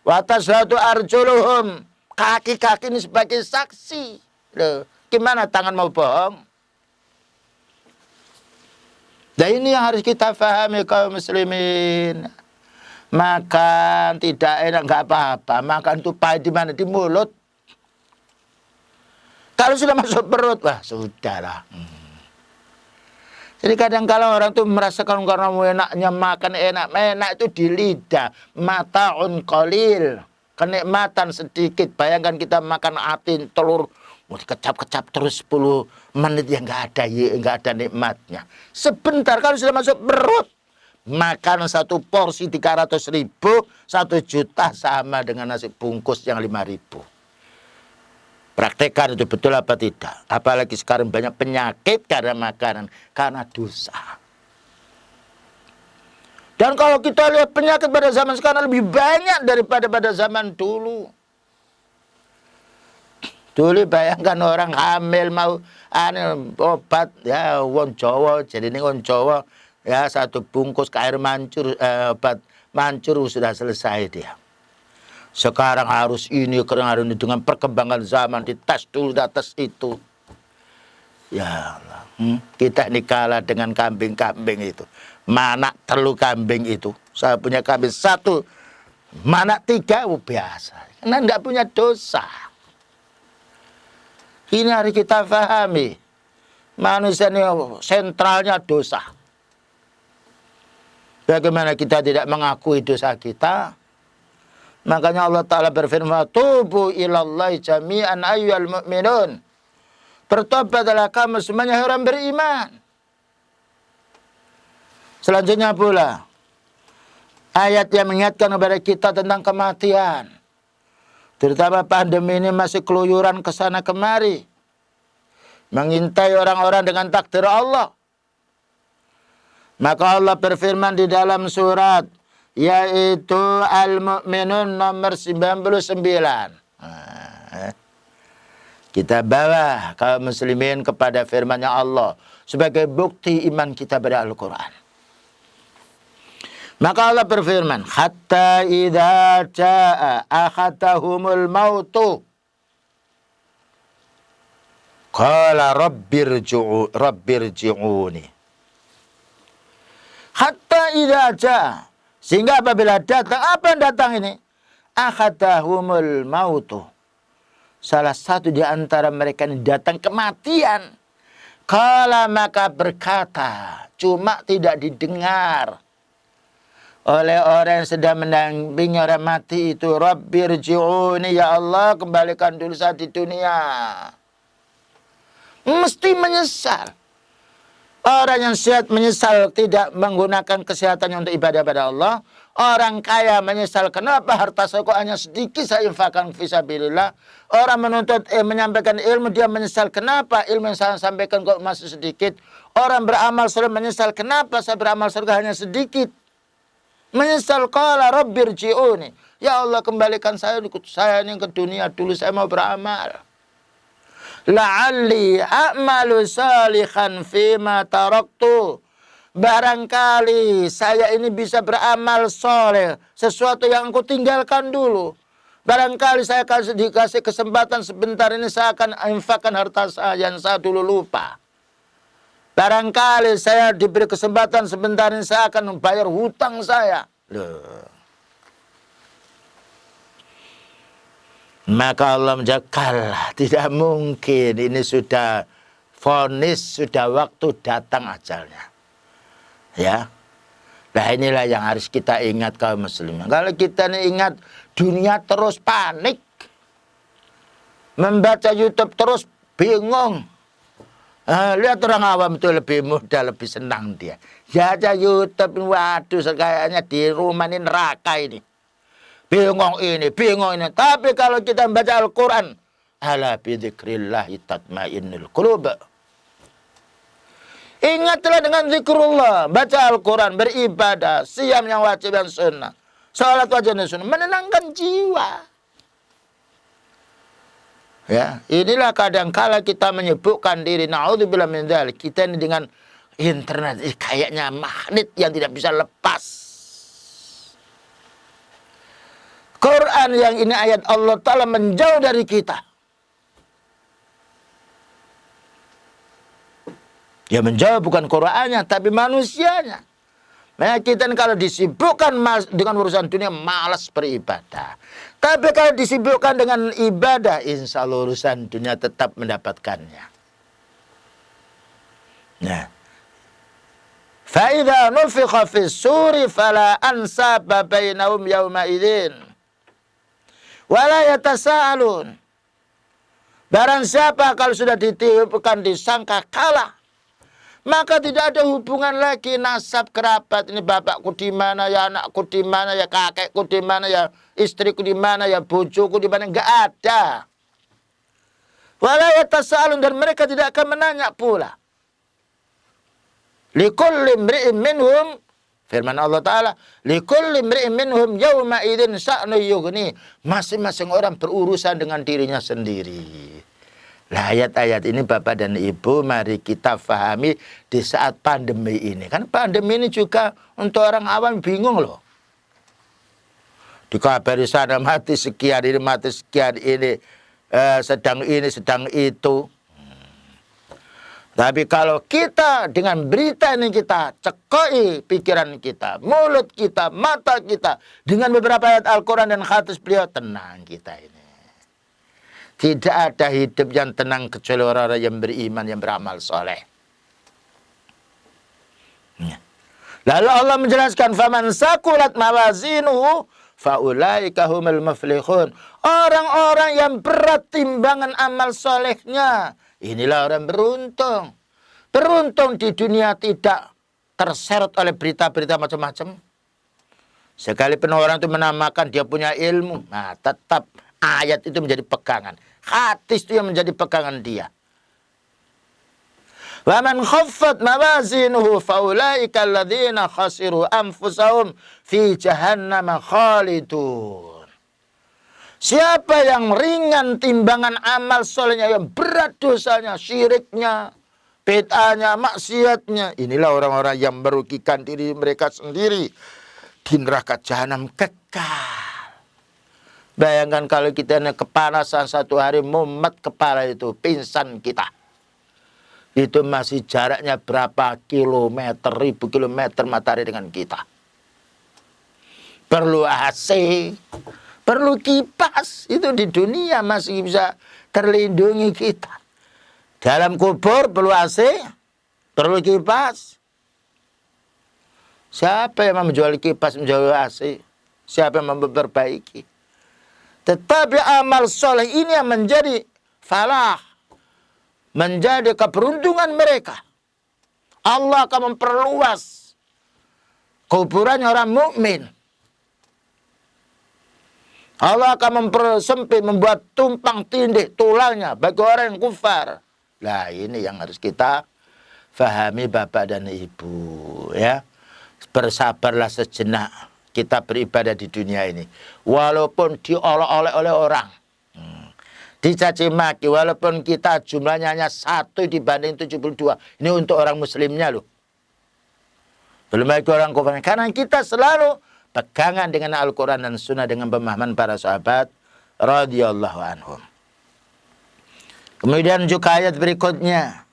Speaker 1: Wa tashhadu arjuluhum. Kaki-kaki ini sebagai saksi. Loh, gimana tangan mau bohong? Dan ini yang harus kita pahami kaum muslimin. Makan tidak enak, nggak apa-apa. Makan itu pahit di mana? Di mulut. Kalau sudah masuk perut, wah sudahlah. Jadi kadang kala orang tuh merasakan karena enaknya makan enak itu di lidah. Mata'un qalil. Kenikmatan sedikit. Bayangkan kita makan atin, telur. Kecap-kecap terus 10 menit yang nggak ada nikmatnya. Sebentar kalau sudah masuk perut, makan satu porsi 300.000, 1 juta sama dengan nasi bungkus yang 5.000. Praktekkan itu betul apa tidak? Apalagi sekarang banyak penyakit karena makanan, karena dosa. Dan kalau kita lihat penyakit pada zaman sekarang lebih banyak daripada pada zaman dulu. Dulu bayangkan orang hamil mau obat ya wong Jawa, jadi ini wong Jawa ya 1 bungkus ke air mancur, obat mancur sudah selesai dia. Sekarang harus ini dengan perkembangan zaman dites dulu atas itu. Ya Allah, kita ini kalah dengan kambing-kambing itu. Mana telu kambing itu? Saya punya kambing 1, mana 3 biasa. Karena enggak punya dosa. Ini harus kita pahami. Manusia ini sentralnya dosa. Bagaimana kita tidak mengakui dosa kita? Makanya Allah Ta'ala berfirman, tubu ilallahi jami'an ayyuhal mu'minun. Bertobatlah kamu semuanya orang beriman. Selanjutnya pula, ayat yang mengingatkan kepada kita tentang kematian. Terutama pandemi ini masih keluyuran kesana kemari. Mengintai orang-orang dengan takdir Allah. Maka Allah berfirman di dalam surat, yaitu Al-Mu'minun nomor 99. Kita bawa kaum muslimin kepada firman-Nya Allah sebagai bukti iman kita pada Al-Quran. Maka Allah berfirman, hatta idza jaa akhadahumul mautu qala rabbirji'uni. Hatta idza jaa, sehingga apabila datang, apa yang datang ini? Akhadahumul mautu, salah satu di antara mereka ini datang kematian. Qala, maka berkata, cuma tidak didengar oleh orang yang sedang mendampingi orang mati itu, rabbirji'uni, ya Allah kembalikan dulu saya di dunia. Mesti menyesal. Orang yang sehat menyesal tidak menggunakan kesehatannya untuk ibadah pada Allah. Orang kaya menyesal kenapa harta saya kok hanya sedikit saya infakkan fisabilillah. Orang menuntut menyampaikan ilmu dia menyesal kenapa ilmu yang saya sampaikan kok masih sedikit. Orang beramal soleh menyesal kenapa saya beramal soleh hanya sedikit. Menyesal qala rabbirji'uni. Ya Allah kembalikan saya ini ke dunia dulu saya mau beramal. La'alli a'malu salihan fima taraktu. Barangkali saya ini bisa beramal soleh. Sesuatu yang aku tinggalkan dulu. Barangkali saya dikasih kesempatan sebentar ini saya akan infakkan harta saya yang saya dulu lupa. Barangkali saya diberi kesempatan sebentar ini saya akan membayar hutang saya. Loh. Maka Allah menjaga, tidak mungkin ini sudah vonis, sudah waktu datang ajalnya. Ya, nah inilah yang harus kita ingat kaum muslimin. Kalau kita ingat dunia terus panik, membaca YouTube terus bingung. Lihat orang awam itu lebih mudah, lebih senang dia. Ya aja YouTube, waduh kayaknya di rumah ini neraka ini. Bingung ini, bingung ini. Tapi kalau kita membaca Al-Quran, ala bidzikrillahi tatmainnul qulub. Ingatlah dengan zikrullah, baca Al-Quran, beribadah, siam yang wajib dan sunnah, salat wajib dan sunnah, menenangkan jiwa. Ya, inilah kadang-kala kita menyibukkan diri, naudzubillah min dzalik. Kita ini dengan internet kayaknya magnet yang tidak bisa lepas. Quran yang ini ayat Allah Ta'ala menjauh dari kita. Ya menjauh bukan Qur'annya, tapi manusianya. Nah kita kalau disibukkan dengan urusan dunia, malas beribadah. Tapi kalau disibukkan dengan ibadah, insya Allah urusan dunia tetap mendapatkannya. Nah, فَإِذَا نُفِخَ فِي السُّورِ فَلَا أَنْسَابَ بَيْنَهُمْ يَوْمَئِذٍ وَلَا يَتَسَاءَلُونَ. Barang siapa kalau sudah ditiupkan disangka kalah, maka tidak ada hubungan lagi nasab kerabat. Ini bapakku di mana, ya anakku di mana, ya kakekku di mana, ya istriku di mana, ya bojoku di mana. Enggak ada. Wala yatasaalun, dan mereka tidak akan menanya pula. Likulli imri'in minhum, firman Allah Ta'ala, likulli imri'in minhum yawma idzin sya'nu yughni. Masing-masing orang berurusan dengan dirinya sendiri. Nah, ayat-ayat ini Bapak dan Ibu mari kita pahami di saat pandemi ini. Kan pandemi ini juga untuk orang awam bingung loh. Dikabari sana mati sekian ini, mati sekian ini, sedang itu. Tapi kalau kita dengan berita ini kita cekoi pikiran kita, mulut kita, mata kita dengan beberapa ayat Al-Quran dan hadis beliau, tenang kita ini. Tidak ada hidup yang tenang kecuali orang-orang yang beriman, yang beramal soleh. Lalu Allah menjelaskan, faman sakulat mawazinuhu faulaika humul muflihun. Orang-orang yang berat timbangan amal solehnya, inilah orang beruntung. Beruntung di dunia tidak terseret oleh berita-berita macam-macam. Sekalipun orang itu menamakan dia punya ilmu, nah tetap ayat itu menjadi pegangan. Hadis itu yang menjadi pegangan dia. Wa man khaffat mawazinuhu faulaika alladzina khasiru anfusahum fi jahannam khalidun. Siapa yang ringan timbangan amal solehnya, yang berat dosanya, syiriknya, bid'ahnya, maksiatnya, inilah orang-orang yang merugikan diri mereka sendiri di neraka jahanam kekal. Bayangkan kalau kita kepanasan satu hari, mumet kepala itu, pingsan kita. Itu masih jaraknya berapa kilometer, ribu kilometer matahari dengan kita. Perlu AC, perlu kipas. Itu di dunia masih bisa terlindungi kita. Dalam kubur perlu AC, perlu kipas. Siapa yang menjual kipas, menjual AC? Siapa yang memperbaiki? Tetapi amal soleh ini yang menjadi falah, menjadi keberuntungan mereka. Allah akan memperluas kuburannya orang mukmin. Allah akan mempersempit, membuat tumpang tindih tulangnya bagi orang yang kufar. Nah, ini yang harus kita fahami Bapak dan Ibu, ya. Bersabarlah sejenak kita beribadah di dunia ini. Walaupun diolok-olok oleh orang, dicaci maki, walaupun kita jumlahnya hanya 1 dibanding 72. Ini untuk orang muslimnya loh. Belum lagi orang kafir. Karena kita selalu pegangan dengan Al-Quran dan Sunnah dengan pemahaman para sahabat radhiyallahu anhum. Kemudian juga ayat berikutnya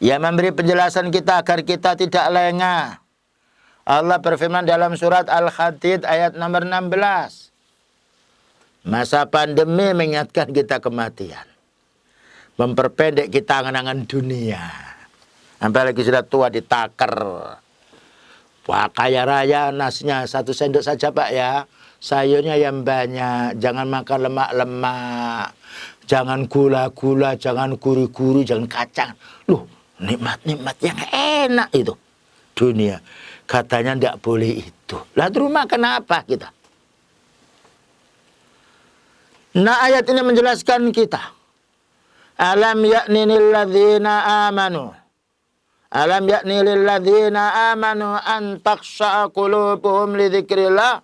Speaker 1: yang memberi penjelasan kita agar kita tidak lengah. Allah berfirman dalam surat Al-Hadid ayat nomor 16. Masa pandemi mengingatkan kita kematian. Memperpendek kita angan-angan dunia. Apalagi sudah tua ditakar. Wah, kaya raya nasinya 1 sendok saja Pak ya. Sayurnya yang banyak. Jangan makan lemak-lemak. Jangan gula-gula, jangan gurih-gurih, jangan kacang. Loh, nikmat-nikmat yang enak itu. Dunia. Katanya tidak boleh itu. Lah di rumah kenapa kita? Nah, ayat ini menjelaskan kita. Alam yakni lilladzina amanu. Alam yakni lilladzina amanu an takhsha'a qulubuhum li dzikrillah.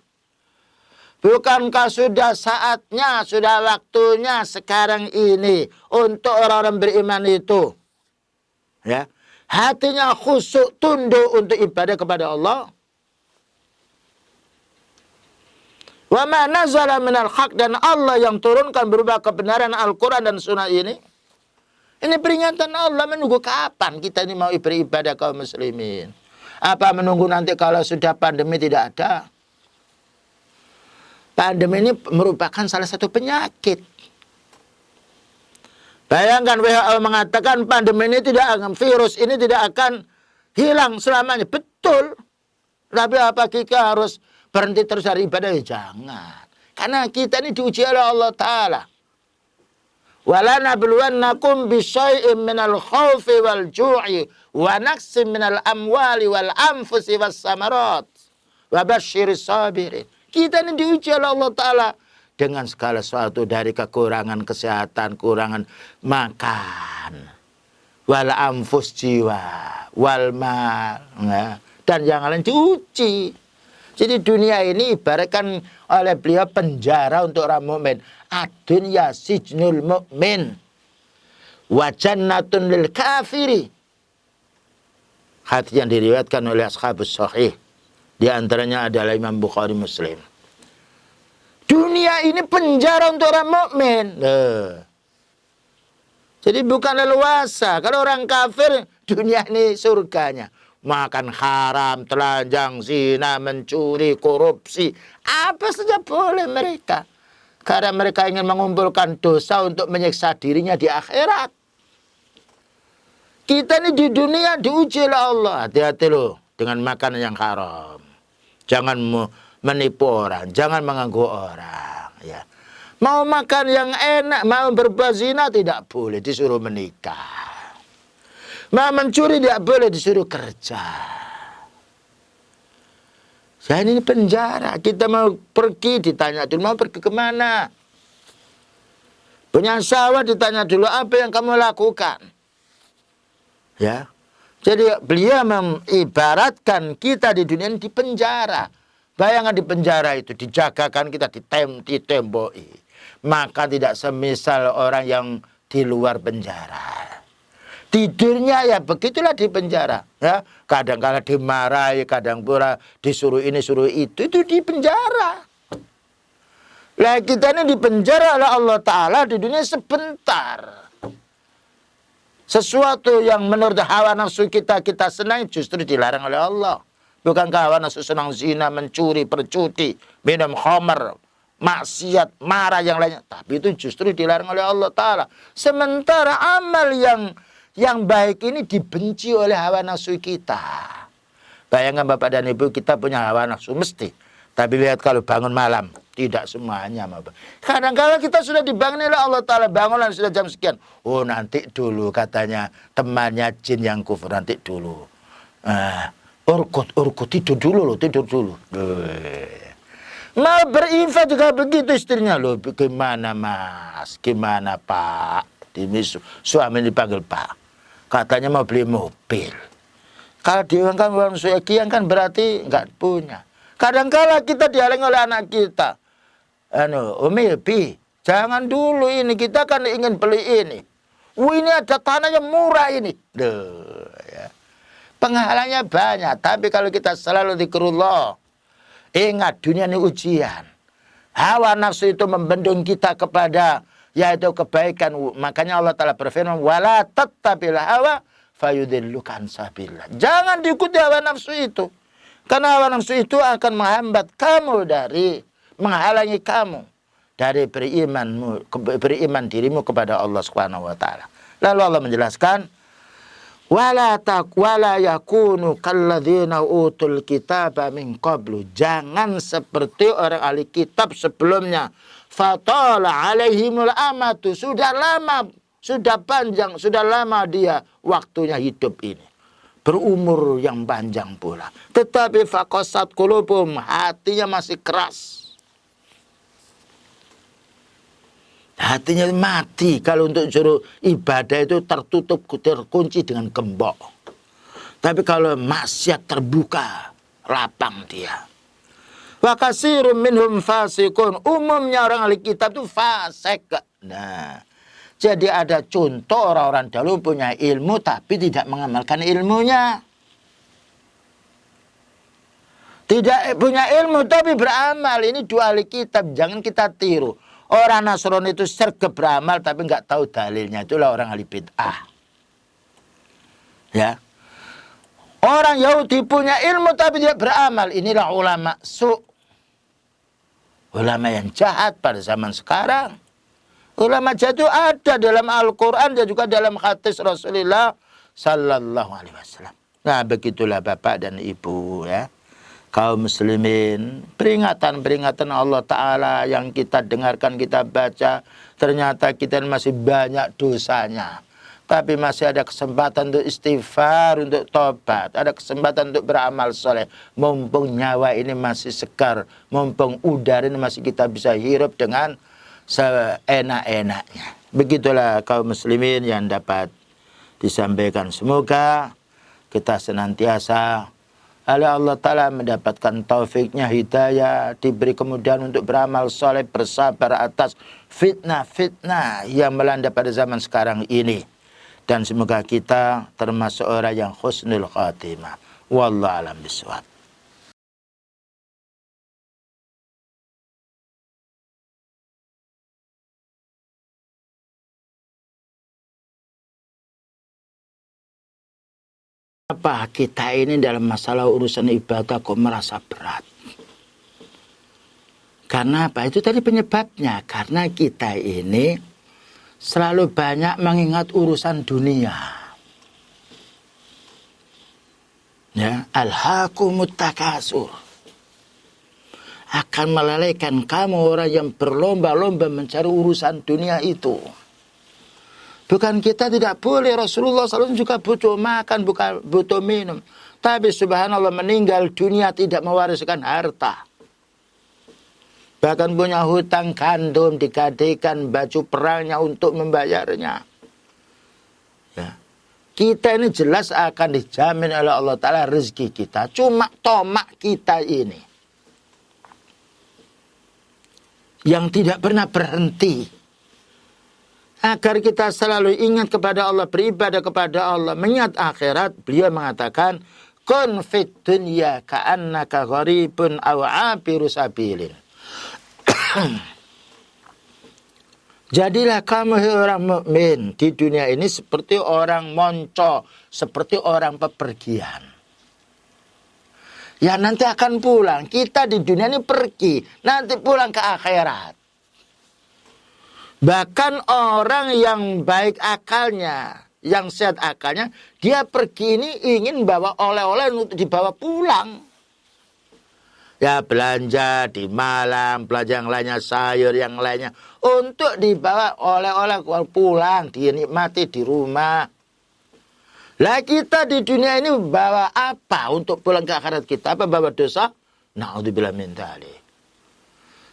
Speaker 1: Bukankah sudah saatnya, sudah waktunya sekarang ini untuk orang-orang beriman itu, ya, hatinya khusyuk tunduk untuk ibadah kepada Allah. Wa ma nazala minal haq, dan Allah yang turunkan berupa kebenaran Al-Quran dan Sunnah ini. Ini peringatan Allah, menunggu kapan kita ini mau beribadah kaum muslimin? Apa menunggu nanti kalau sudah pandemi tidak ada? Pandemi ini merupakan salah satu penyakit. Bayangkan WHO mengatakan pandemi ini virus ini tidak akan hilang selamanya. Betul. Tapi apa kita harus berhenti terus dari ibadah? Ya, jangan. Karena kita ini diuji oleh Allah Ta'ala. Wala nabluwannakum bisyai'in minal khawfi wal ju'i wa naqsin minal amwali wal anfusi was samarat wa basyiris sabirin. Kita ini diuji oleh Allah Ta'ala dengan segala sesuatu, dari kekurangan kesehatan, kurangan makan, wal anfus jiwa, wal mal, ya, dan yang lain diuji. Jadi dunia ini ibaratkan oleh beliau penjara untuk orang mukmin. Ad-dunya sijnul mu'min wa jannatun lil kafiri. Hadis yang diriwayatkan oleh ashabus sahih. Di antaranya adalah Imam Bukhari Muslim. Dunia ini penjara untuk orang mukmin. Jadi bukan leluasa. Kalau orang kafir, dunia ini surganya. Makan haram, telanjang, zina, mencuri, korupsi. Apa saja boleh mereka. Karena mereka ingin mengumpulkan dosa untuk menyiksa dirinya di akhirat. Kita ini di dunia diuji oleh Allah. Hati-hati loh dengan makanan yang haram. Jangan menipu orang, jangan mengganggu orang. Ya. Mau makan yang enak, mau berbuat zina tidak boleh, disuruh menikah. Mau mencuri tidak boleh, disuruh kerja. Saya ini penjara. Kita mau pergi ditanya dulu, mau pergi kemana? Punya sawah ditanya dulu, apa yang kamu lakukan? Ya. Jadi beliau mengibaratkan kita di dunia ini di penjara. Bayangan di penjara itu dijagakan kita, ditemboi. Maka tidak semisal orang yang di luar penjara. Tidurnya ya begitulah di penjara, ya. Kadang-kala dimarahi, kadang pula disuruh ini suruh itu di penjara. Lah kita ini di penjara oleh Allah Ta'ala di dunia sebentar. Sesuatu yang menurut hawa nafsu kita senang justru dilarang oleh Allah. Bukankah hawa nafsu senang zina, mencuri, perjudi, minum khamar, maksiat, marah yang lainnya. Tapi itu justru dilarang oleh Allah Ta'ala. Sementara amal yang baik ini dibenci oleh hawa nafsu kita. Bayangkan Bapak dan Ibu, kita punya hawa nafsu mesti. Tapi lihat kalau bangun malam, tidak semuanya. Kadang-kadang kita sudah dibangun oleh Allah Ta'ala, bangunlah sudah jam sekian. Oh nanti dulu katanya temannya jin yang kufur, nanti dulu. Urkut, tidur dulu loh, tidur dulu. Mau berinfak juga begitu istrinya. Loh, gimana mas? Gimana pak? Suami dipanggil pak. Katanya mau beli mobil. Kalau diuangkan uang sekian kan berarti nggak punya. Kadang-kala kita dihalang oleh anak kita. Umi, jangan dulu ini. Kita kan ingin beli ini. Ini ada tanah yang murah ini. Duh, ya. Penghalangnya banyak. Tapi kalau kita selalu zikrullah. Ingat dunia ini ujian. Hawa nafsu itu membendung kita kepada yaitu kebaikan. Makanya Allah Ta'ala berfirman. Wala tattabil hawa fayudillukan sabillah. Jangan diikuti hawa nafsu itu. Karena hawa nafsu itu akan menghambat kamu dari, menghalangi kamu dari beriman dirimu kepada Allah Subhanahu wa taala. Lalu Allah menjelaskan, wala yakunu kalladzina utul kitaba min qablu. Jangan seperti orang ahli kitab sebelumnya. Fatala alaihimul amatu. Sudah panjang, sudah lama dia waktunya hidup ini. Berumur yang panjang pula. Tetapi faqasat qulubum, hatinya masih keras. Hatinya mati. Kalau untuk suruh ibadah itu tertutup, terkunci dengan gembok. Tapi kalau maksiat terbuka, lapang dia. Wa katsirun minhum fasiqun. Umumnya orang ahli kitab itu fasik. Nah, jadi ada contoh orang-orang dahulu punya ilmu tapi tidak mengamalkan ilmunya. Tidak punya ilmu tapi beramal. Ini dua ahli kitab. Jangan kita tiru. Orang Nasrani itu sergap beramal tapi nggak tahu dalilnya. Itulah orang ahli bid'ah. Ya. Orang Yahudi punya ilmu tapi tidak beramal. Inilah ulama su'. Ulama yang jahat pada zaman sekarang. Ulama jahat itu ada dalam Al-Quran dan juga dalam hadis Rasulullah Sallallahu Alaihi Wasallam. Nah begitulah Bapak dan Ibu ya. Kaum muslimin, peringatan-peringatan Allah Ta'ala yang kita dengarkan, kita baca. Ternyata kita masih banyak dosanya. Tapi masih ada kesempatan untuk istighfar, untuk tobat. Ada kesempatan untuk beramal soleh. Mumpung nyawa ini masih segar. Mumpung udara ini masih kita bisa hirup dengan seenak-enaknya. Begitulah kaum muslimin yang dapat disampaikan. Semoga kita senantiasa oleh Allah Ta'ala mendapatkan taufiknya, hidayah, diberi kemudahan untuk beramal soleh, bersabar atas fitnah-fitnah yang melanda pada zaman sekarang ini. Dan semoga kita termasuk orang yang husnul khatimah. Wallahu a'lam bishawab. Apa kita ini dalam masalah urusan ibadah kok merasa berat? Karena apa? Itu tadi penyebabnya. Karena kita ini selalu banyak mengingat urusan dunia. Ya, alhaakumut takasur. Akan melalaikan kamu orang yang berlomba-lomba mencari urusan dunia itu. Bukan kita tidak boleh, Rasulullah SAW juga butuh makan, bukan butuh minum. Tapi subhanallah meninggal dunia tidak mewariskan harta. Bahkan punya hutang gandum, digadaikan baju perangnya untuk membayarnya. Ya. Kita ini jelas akan dijamin oleh Allah Ta'ala rezeki kita. Cuma tomak kita ini yang tidak pernah berhenti. Agar kita selalu ingat kepada Allah, beribadah kepada Allah, mengingat akhirat. Beliau mengatakan, kun fit dunya ka'annaka gharibun aw 'abiru sabilin. Jadilah kamu orang mukmin di dunia ini seperti orang monco, seperti orang pepergian. Ya nanti akan pulang. Kita di dunia ini pergi, nanti pulang ke akhirat. Bahkan orang yang baik akalnya, yang sehat akalnya, dia pergi ini ingin bawa oleh-oleh untuk dibawa pulang. Ya belanja di Malang, belanja yang lainnya, sayur yang lainnya. Untuk dibawa oleh-oleh pulang, dinikmati di rumah. Lah kita di dunia ini bawa apa untuk pulang ke akhirat kita? Apa bawa dosa? Na'udzubillah min dzalik.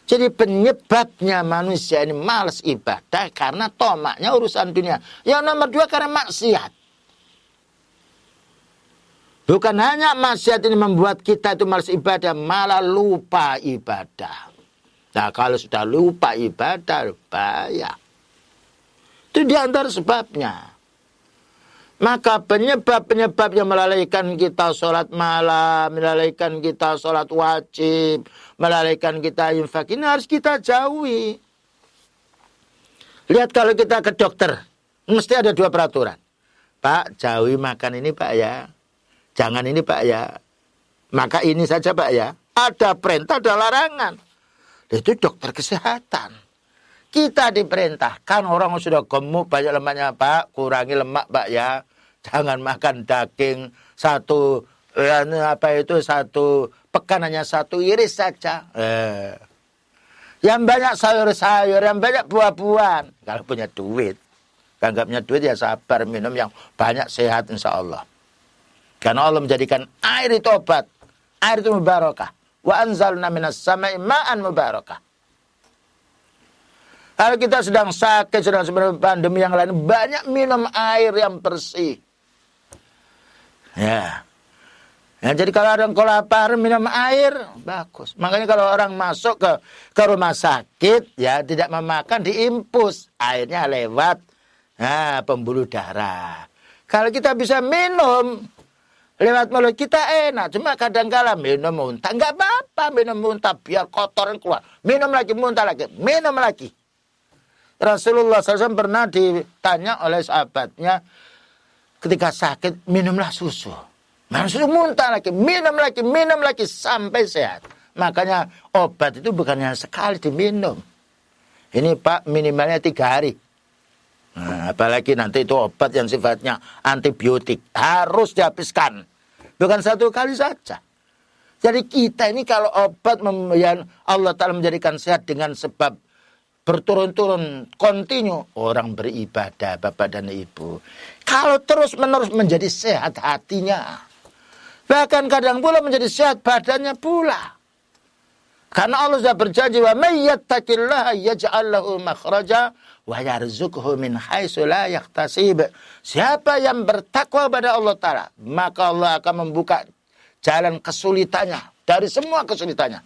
Speaker 1: Jadi penyebabnya manusia ini malas ibadah karena tomaknya urusan dunia. Yang nomor 2 karena maksiat. Bukan hanya maksiat ini membuat kita itu malas ibadah, malah lupa ibadah. Nah, kalau sudah lupa ibadah, bahaya. Itu di antara sebabnya. Maka penyebab-penyebab yang melalaikan kita sholat malam, melalaikan kita sholat wajib, melalaikan kita infak, ini harus kita jauhi. Lihat kalau kita ke dokter, mesti ada 2 peraturan. Pak, jauhi makan ini Pak ya. Jangan ini Pak ya. Maka ini saja Pak ya. Ada perintah, ada larangan. Itu dokter kesehatan. Kita diperintahkan orang sudah gemuk banyak lemaknya Pak, kurangi lemak Pak ya. Jangan makan daging satu pekan hanya 1 iris saja. Yang banyak sayur-sayur, yang banyak buah-buahan. Kalau punya duit, kalau nggak punya duit ya sabar minum yang banyak sehat insya Allah. Karena Allah menjadikan air itu obat, air itu mubarakah. Wa anzalna minas sama'i ma'an mubarakah. Kalau kita sedang sakit, sedang sebenarnya pandemi yang lain, banyak minum air yang bersih. Ya. Jadi kalau ada yang lapar, minum air, bagus. Makanya kalau orang masuk ke rumah sakit, ya tidak memakan, diimpus. Airnya lewat pembuluh darah. Kalau kita bisa minum, lewat mulut kita enak. Cuma kadang-kala minum muntah. Enggak apa-apa minum muntah, biar kotoran keluar. Minum lagi, muntah lagi, minum lagi. Rasulullah SAW pernah ditanya oleh sahabatnya ketika sakit, minumlah susu. Minum susu, muntah lagi, minum lagi sampai sehat. Makanya obat itu bukannya sekali diminum. Ini Pak minimalnya 3 hari. Nah, apalagi nanti itu obat yang sifatnya antibiotik. Harus dihabiskan. Bukan 1 kali saja. Jadi kita ini kalau obat yang Allah Ta'ala menjadikan sehat dengan sebab berturun-turun kontinu orang beribadah Bapak dan Ibu. Kalau terus-menerus menjadi sehat hatinya. Bahkan kadang pula menjadi sehat badannya pula. Karena Allah sudah berjanji wa may yattaqillaha yaj'al lahu makhraja wa yarzuqhu min haitsu la yahtasib. Siapa yang bertakwa pada Allah Ta'ala, maka Allah akan membuka jalan kesulitannya dari semua kesulitannya.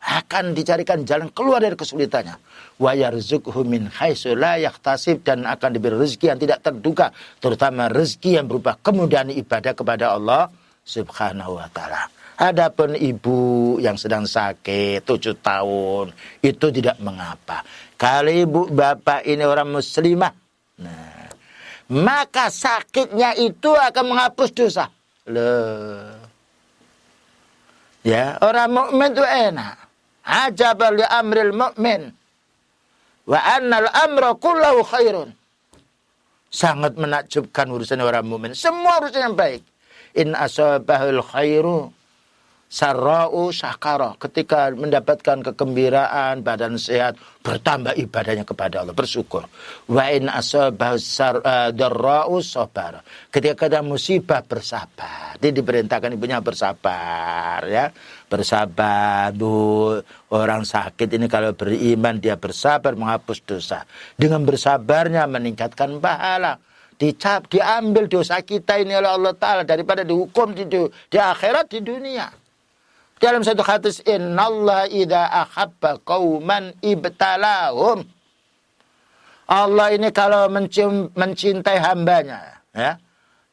Speaker 1: Akan dicarikan jalan keluar dari kesulitannya. Wa yarzuqhu min haitsu la yahtasib, dan akan diberi rezeki yang tidak terduga, terutama rezeki yang berupa kemudahan ibadah kepada Allah Subhanahu wa taala. Adapun ibu yang sedang sakit 7 tahun itu tidak mengapa. Kalau ibu bapak ini orang muslimah, nah, maka sakitnya itu akan menghapus dosa. Loh. Ya, orang mukmin itu enak. Ajabal li amril mu'min wa annal amra kullahu khairun. Sangat menakjubkan urusan orang mukmin. Semua urusan yang baik. In asabahul khairu sarra'u syakara. Ketika mendapatkan kegembiraan, badan sehat, bertambah ibadahnya kepada Allah, bersyukur. Wa in asabahu darra'u sabara. Ketika ada musibah, bersabar. Dia diperintahkan ibunya bersabar, ya. Bersabar, Bu. Orang sakit ini kalau beriman dia bersabar menghapus dosa. Dengan bersabarnya meningkatkan pahala. Diambil dosa kita ini oleh Allah Ta'ala daripada dihukum di akhirat, di dunia. Dalam satu hadis, innallaha idza ahabba qauman ibtalahum. Allah ini kalau mencintai hambanya, ya.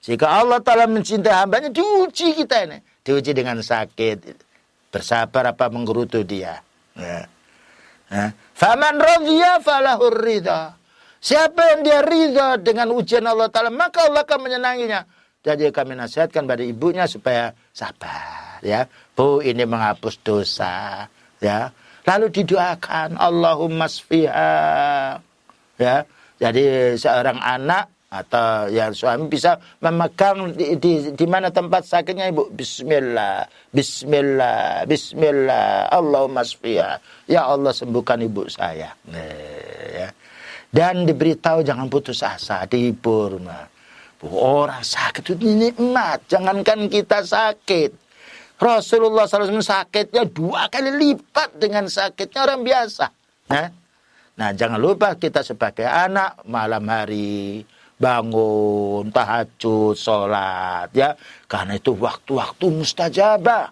Speaker 1: Jika Allah Ta'ala mencintai hambanya, diuji kita ini. Diuji dengan sakit. Bersabar apa menggerutu dia. Ya. Ya. Faman radhiya falahur ridha. Siapa yang dia ridha dengan ujian Allah Ta'ala, maka Allah akan menyenanginya. Jadi kami nasihatkan pada ibunya supaya sabar, ya. Bu, ini menghapus dosa, ya. Lalu didoakan Allahumma sfiha, ya. Jadi seorang anak atau yang suami bisa memegang di mana tempat sakitnya ibu, bismillah, bismillah, bismillah, Allahumma sfiha, ya Allah sembuhkan ibu saya, ya. Dan diberitahu jangan putus asa, dihibur. Orang sakit itu nikmat, jangankan kita sakit. Rasulullah SAW sakitnya 2 kali lipat dengan sakitnya orang biasa. Nah, jangan lupa kita sebagai anak malam hari bangun, tahajud, sholat, ya. Karena itu waktu-waktu mustajabah.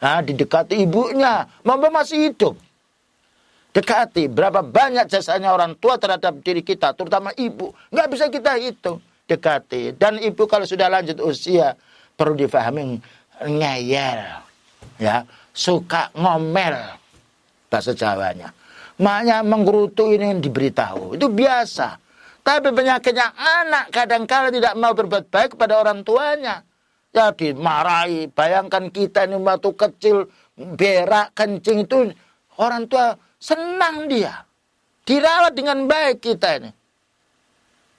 Speaker 1: Nah, didekati ibunya, mama masih hidup. Dekati berapa banyak jasanya orang tua terhadap diri kita, terutama ibu. Nggak bisa kita hitung. Dekati. Dan ibu kalau sudah lanjut usia, perlu difahami ngeyel. Ya, suka ngomel. Bahasa Jawanya. Maknya menggerutu ini yang diberitahu. Itu biasa. Tapi penyakitnya anak kadang-kala tidak mau berbuat baik kepada orang tuanya. Ya dimarahi. Bayangkan kita ini waktu kecil, berak, kencing itu. Orang tua senang dia. Dirawat dengan baik kita ini.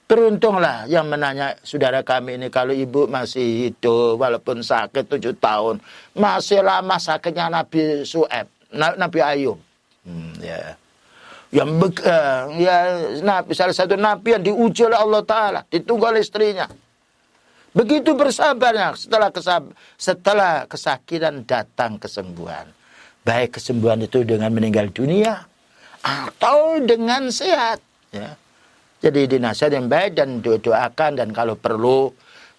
Speaker 1: Beruntunglah yang menanya saudara kami ini, kalau ibu masih hidup walaupun sakit 7 tahun. Masih lama sakitnya Nabi Su'aib, Nabi Ayub. Ya. Salah satu nabi yang diuji oleh Allah Ta'ala, ditunggu oleh istrinya. Begitu bersabarnya, setelah kesakitan datang kesembuhan. Baik kesembuhan itu dengan meninggal dunia atau dengan sehat. Ya. Jadi dinasihat yang baik dan doakan, dan kalau perlu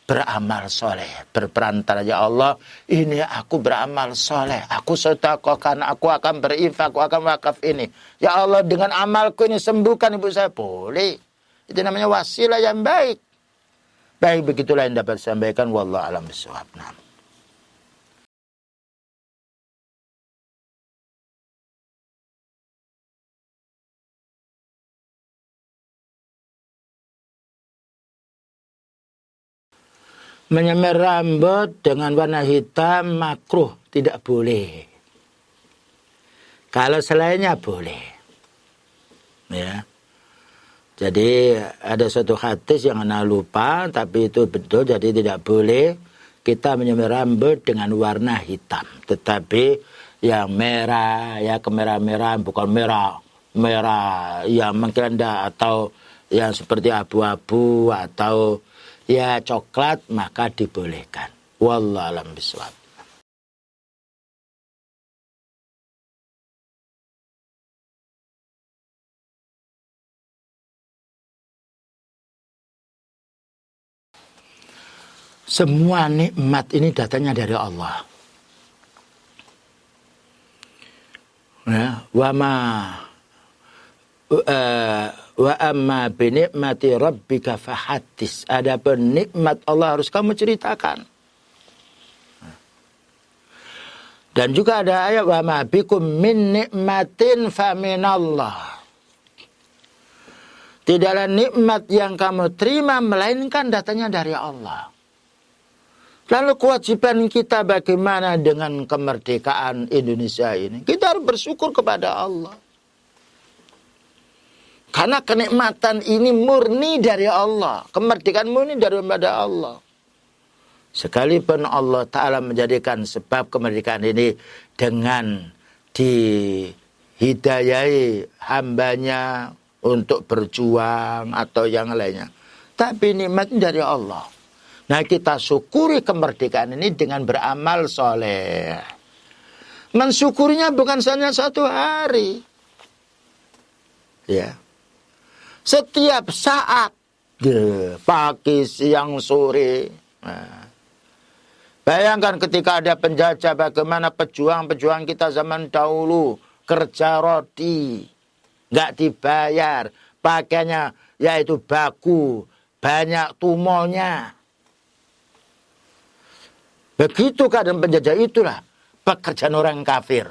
Speaker 1: beramal soleh. Berperantara, ya Allah, ini aku beramal soleh. Aku sedekahkan, aku akan berinfak, aku akan wakaf ini. Ya Allah, dengan amalku ini sembuhkan ibu saya. Boleh. Itu namanya wasilah yang baik. Baik, begitulah yang dapat saya sampaikan. Wallahu a'lam bishawab. Menyemir rambut dengan warna hitam makruh, tidak boleh. Kalau selainnya boleh. Ya. Jadi ada suatu hadis yang anda lupa, tapi itu betul, jadi tidak boleh kita menyemir rambut dengan warna hitam. Tetapi yang merah, ya kemerah-merahan, bukan merah yang mengkeranda atau yang seperti abu-abu atau ya coklat, maka dibolehkan. Wallahu a'lam bishawab. Semua nikmat ini datangnya dari Allah. Ya, wa amma bi nikmati rabbika fahaddits. Adapun nikmat Allah harus kamu ceritakan. Dan juga ada ayat wa ma bikum min nikmatin fa minallah. Tidaklah nikmat yang kamu terima melainkan datangnya dari Allah. Lalu kewajiban kita bagaimana dengan kemerdekaan Indonesia ini? Kita harus bersyukur kepada Allah. Karena kenikmatan ini murni dari Allah. Kemerdekaan murni daripada Allah. Sekalipun Allah Ta'ala menjadikan sebab kemerdekaan ini dengan dihidayai hambanya untuk berjuang atau yang lainnya. Tapi nikmatnya dari Allah. Nah, kita syukuri kemerdekaan ini dengan beramal soleh. Mensyukurinya bukan hanya 1 hari. Ya. Setiap saat. Pagi, siang, sore. Nah. Bayangkan ketika ada penjajah, bagaimana pejuang-pejuang kita zaman dahulu. Kerja roti. Nggak dibayar. Pakainya yaitu baku. Banyak tumornya. Begitu keadaan penjajah, itulah pekerjaan orang kafir.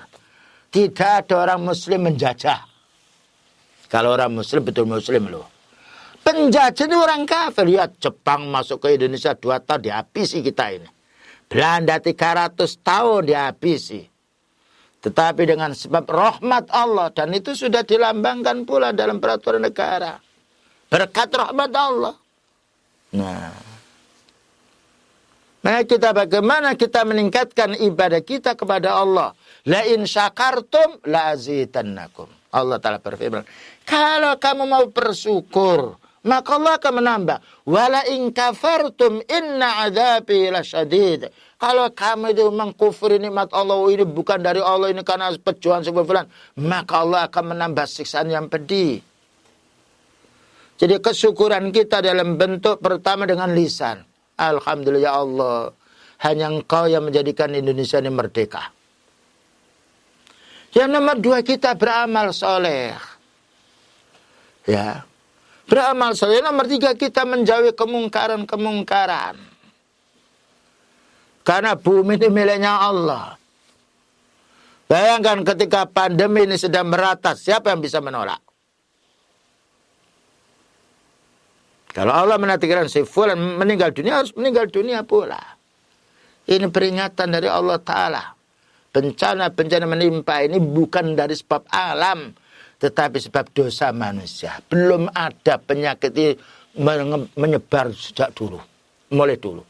Speaker 1: Tidak ada orang muslim menjajah. Kalau orang muslim, betul muslim loh. Penjajah itu orang kafir. Lihat Jepang masuk ke Indonesia 2 tahun dihabisi kita ini. Belanda 300 tahun dihabisi. Tetapi dengan sebab rahmat Allah. Dan itu sudah dilambangkan pula dalam peraturan negara. Berkat rahmat Allah. Nah, kita bagaimana kita meningkatkan ibadah kita kepada Allah. La in syakartum la azidannakum. Allah Ta'ala berfirman, kalau kamu mau bersyukur, maka Allah akan menambah. Wala in kafartum inna adzabi lasyadid. Kalau kamu itu mengkufuri nikmat Allah, ini bukan dari Allah, ini karena perjuangan sebulan, maka Allah akan menambah siksaan yang pedih. Jadi kesyukuran kita dalam bentuk pertama dengan lisan. Alhamdulillah ya Allah, hanya Engkau yang menjadikan Indonesia ini merdeka. Yang nomor 2, kita beramal soleh. Ya, beramal soleh. Nomor 3, kita menjauhi kemungkaran-kemungkaran. Karena bumi ini miliknya Allah. Bayangkan ketika pandemi ini sedang merata, siapa yang bisa menolak? Kalau Allah menakdirkan si fulan meninggal dunia, harus meninggal dunia pula. Ini peringatan dari Allah Ta'ala. Bencana-bencana menimpa ini bukan dari sebab alam, tetapi sebab dosa manusia. Belum ada penyakit ini menyebar sejak dulu. Mulai dulu.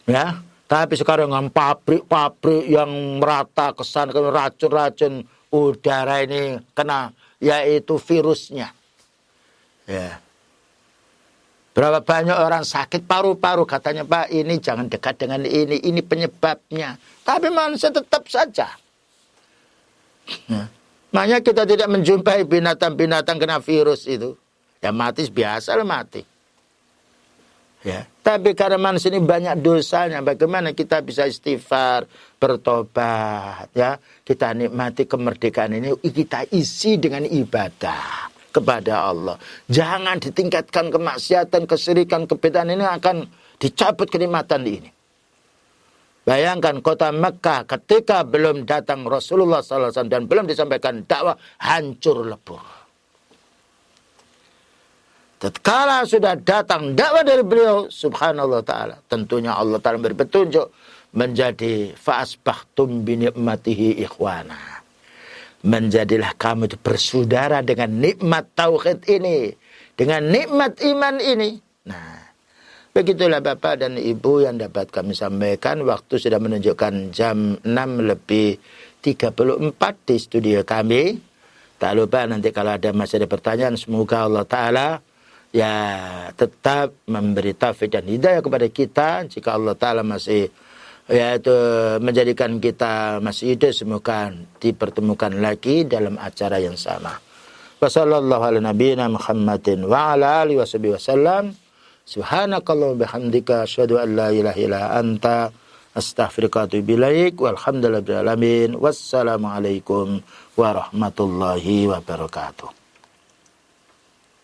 Speaker 1: Ya. Tapi sekarang dengan pabrik-pabrik yang merata kesan, racun-racun udara ini kena, yaitu virusnya. Ya. Berapa banyak orang sakit paru-paru, katanya Pak, ini jangan dekat dengan ini penyebabnya. Tapi manusia tetap saja. Ya. Makanya kita tidak menjumpai binatang-binatang kena virus itu. Ya mati biasa lah mati. Ya. Tapi karena manusia ini banyak dosanya, bagaimana kita bisa istighfar, bertobat, ya? Kita nikmati kemerdekaan ini, kita isi dengan ibadah kepada Allah. Jangan ditingkatkan kemaksiatan, kesyirikan, kebid'ahan, ini akan dicabut kenikmatan ini. Bayangkan kota Mekah ketika belum datang Rasulullah SAW dan belum disampaikan dakwah, hancur lebur. Tatkala sudah datang dakwah dari beliau, subhanallah ta'ala, tentunya Allah ta'ala beri petunjuk, menjadi fa'asbahtum binikmatihi ikhwana. Menjadilah kamu itu bersaudara dengan nikmat tauhid ini, dengan nikmat iman ini. Nah, begitulah Bapak dan Ibu yang dapat kami sampaikan. Waktu sudah menunjukkan jam 6:34 di studio kami. Tak lupa nanti kalau masih ada pertanyaan, semoga Allah Ta'ala ya tetap memberi taufik dan hidayah kepada kita. Jika Allah Ta'ala masih yaitu menjadikan kita masih hidup, semoga dipertemukan lagi dalam acara yang sama. Wassallallahu ala nabiyina Muhammadin wa ala alihi wasallam. Subhanakallah bihamdika asyhadu an la ilaha illa anta astaghfiruka wa atubu ilaik. Walhamdulillahirabbil alamin. Wassalamualaikum warahmatullahi wabarakatuh.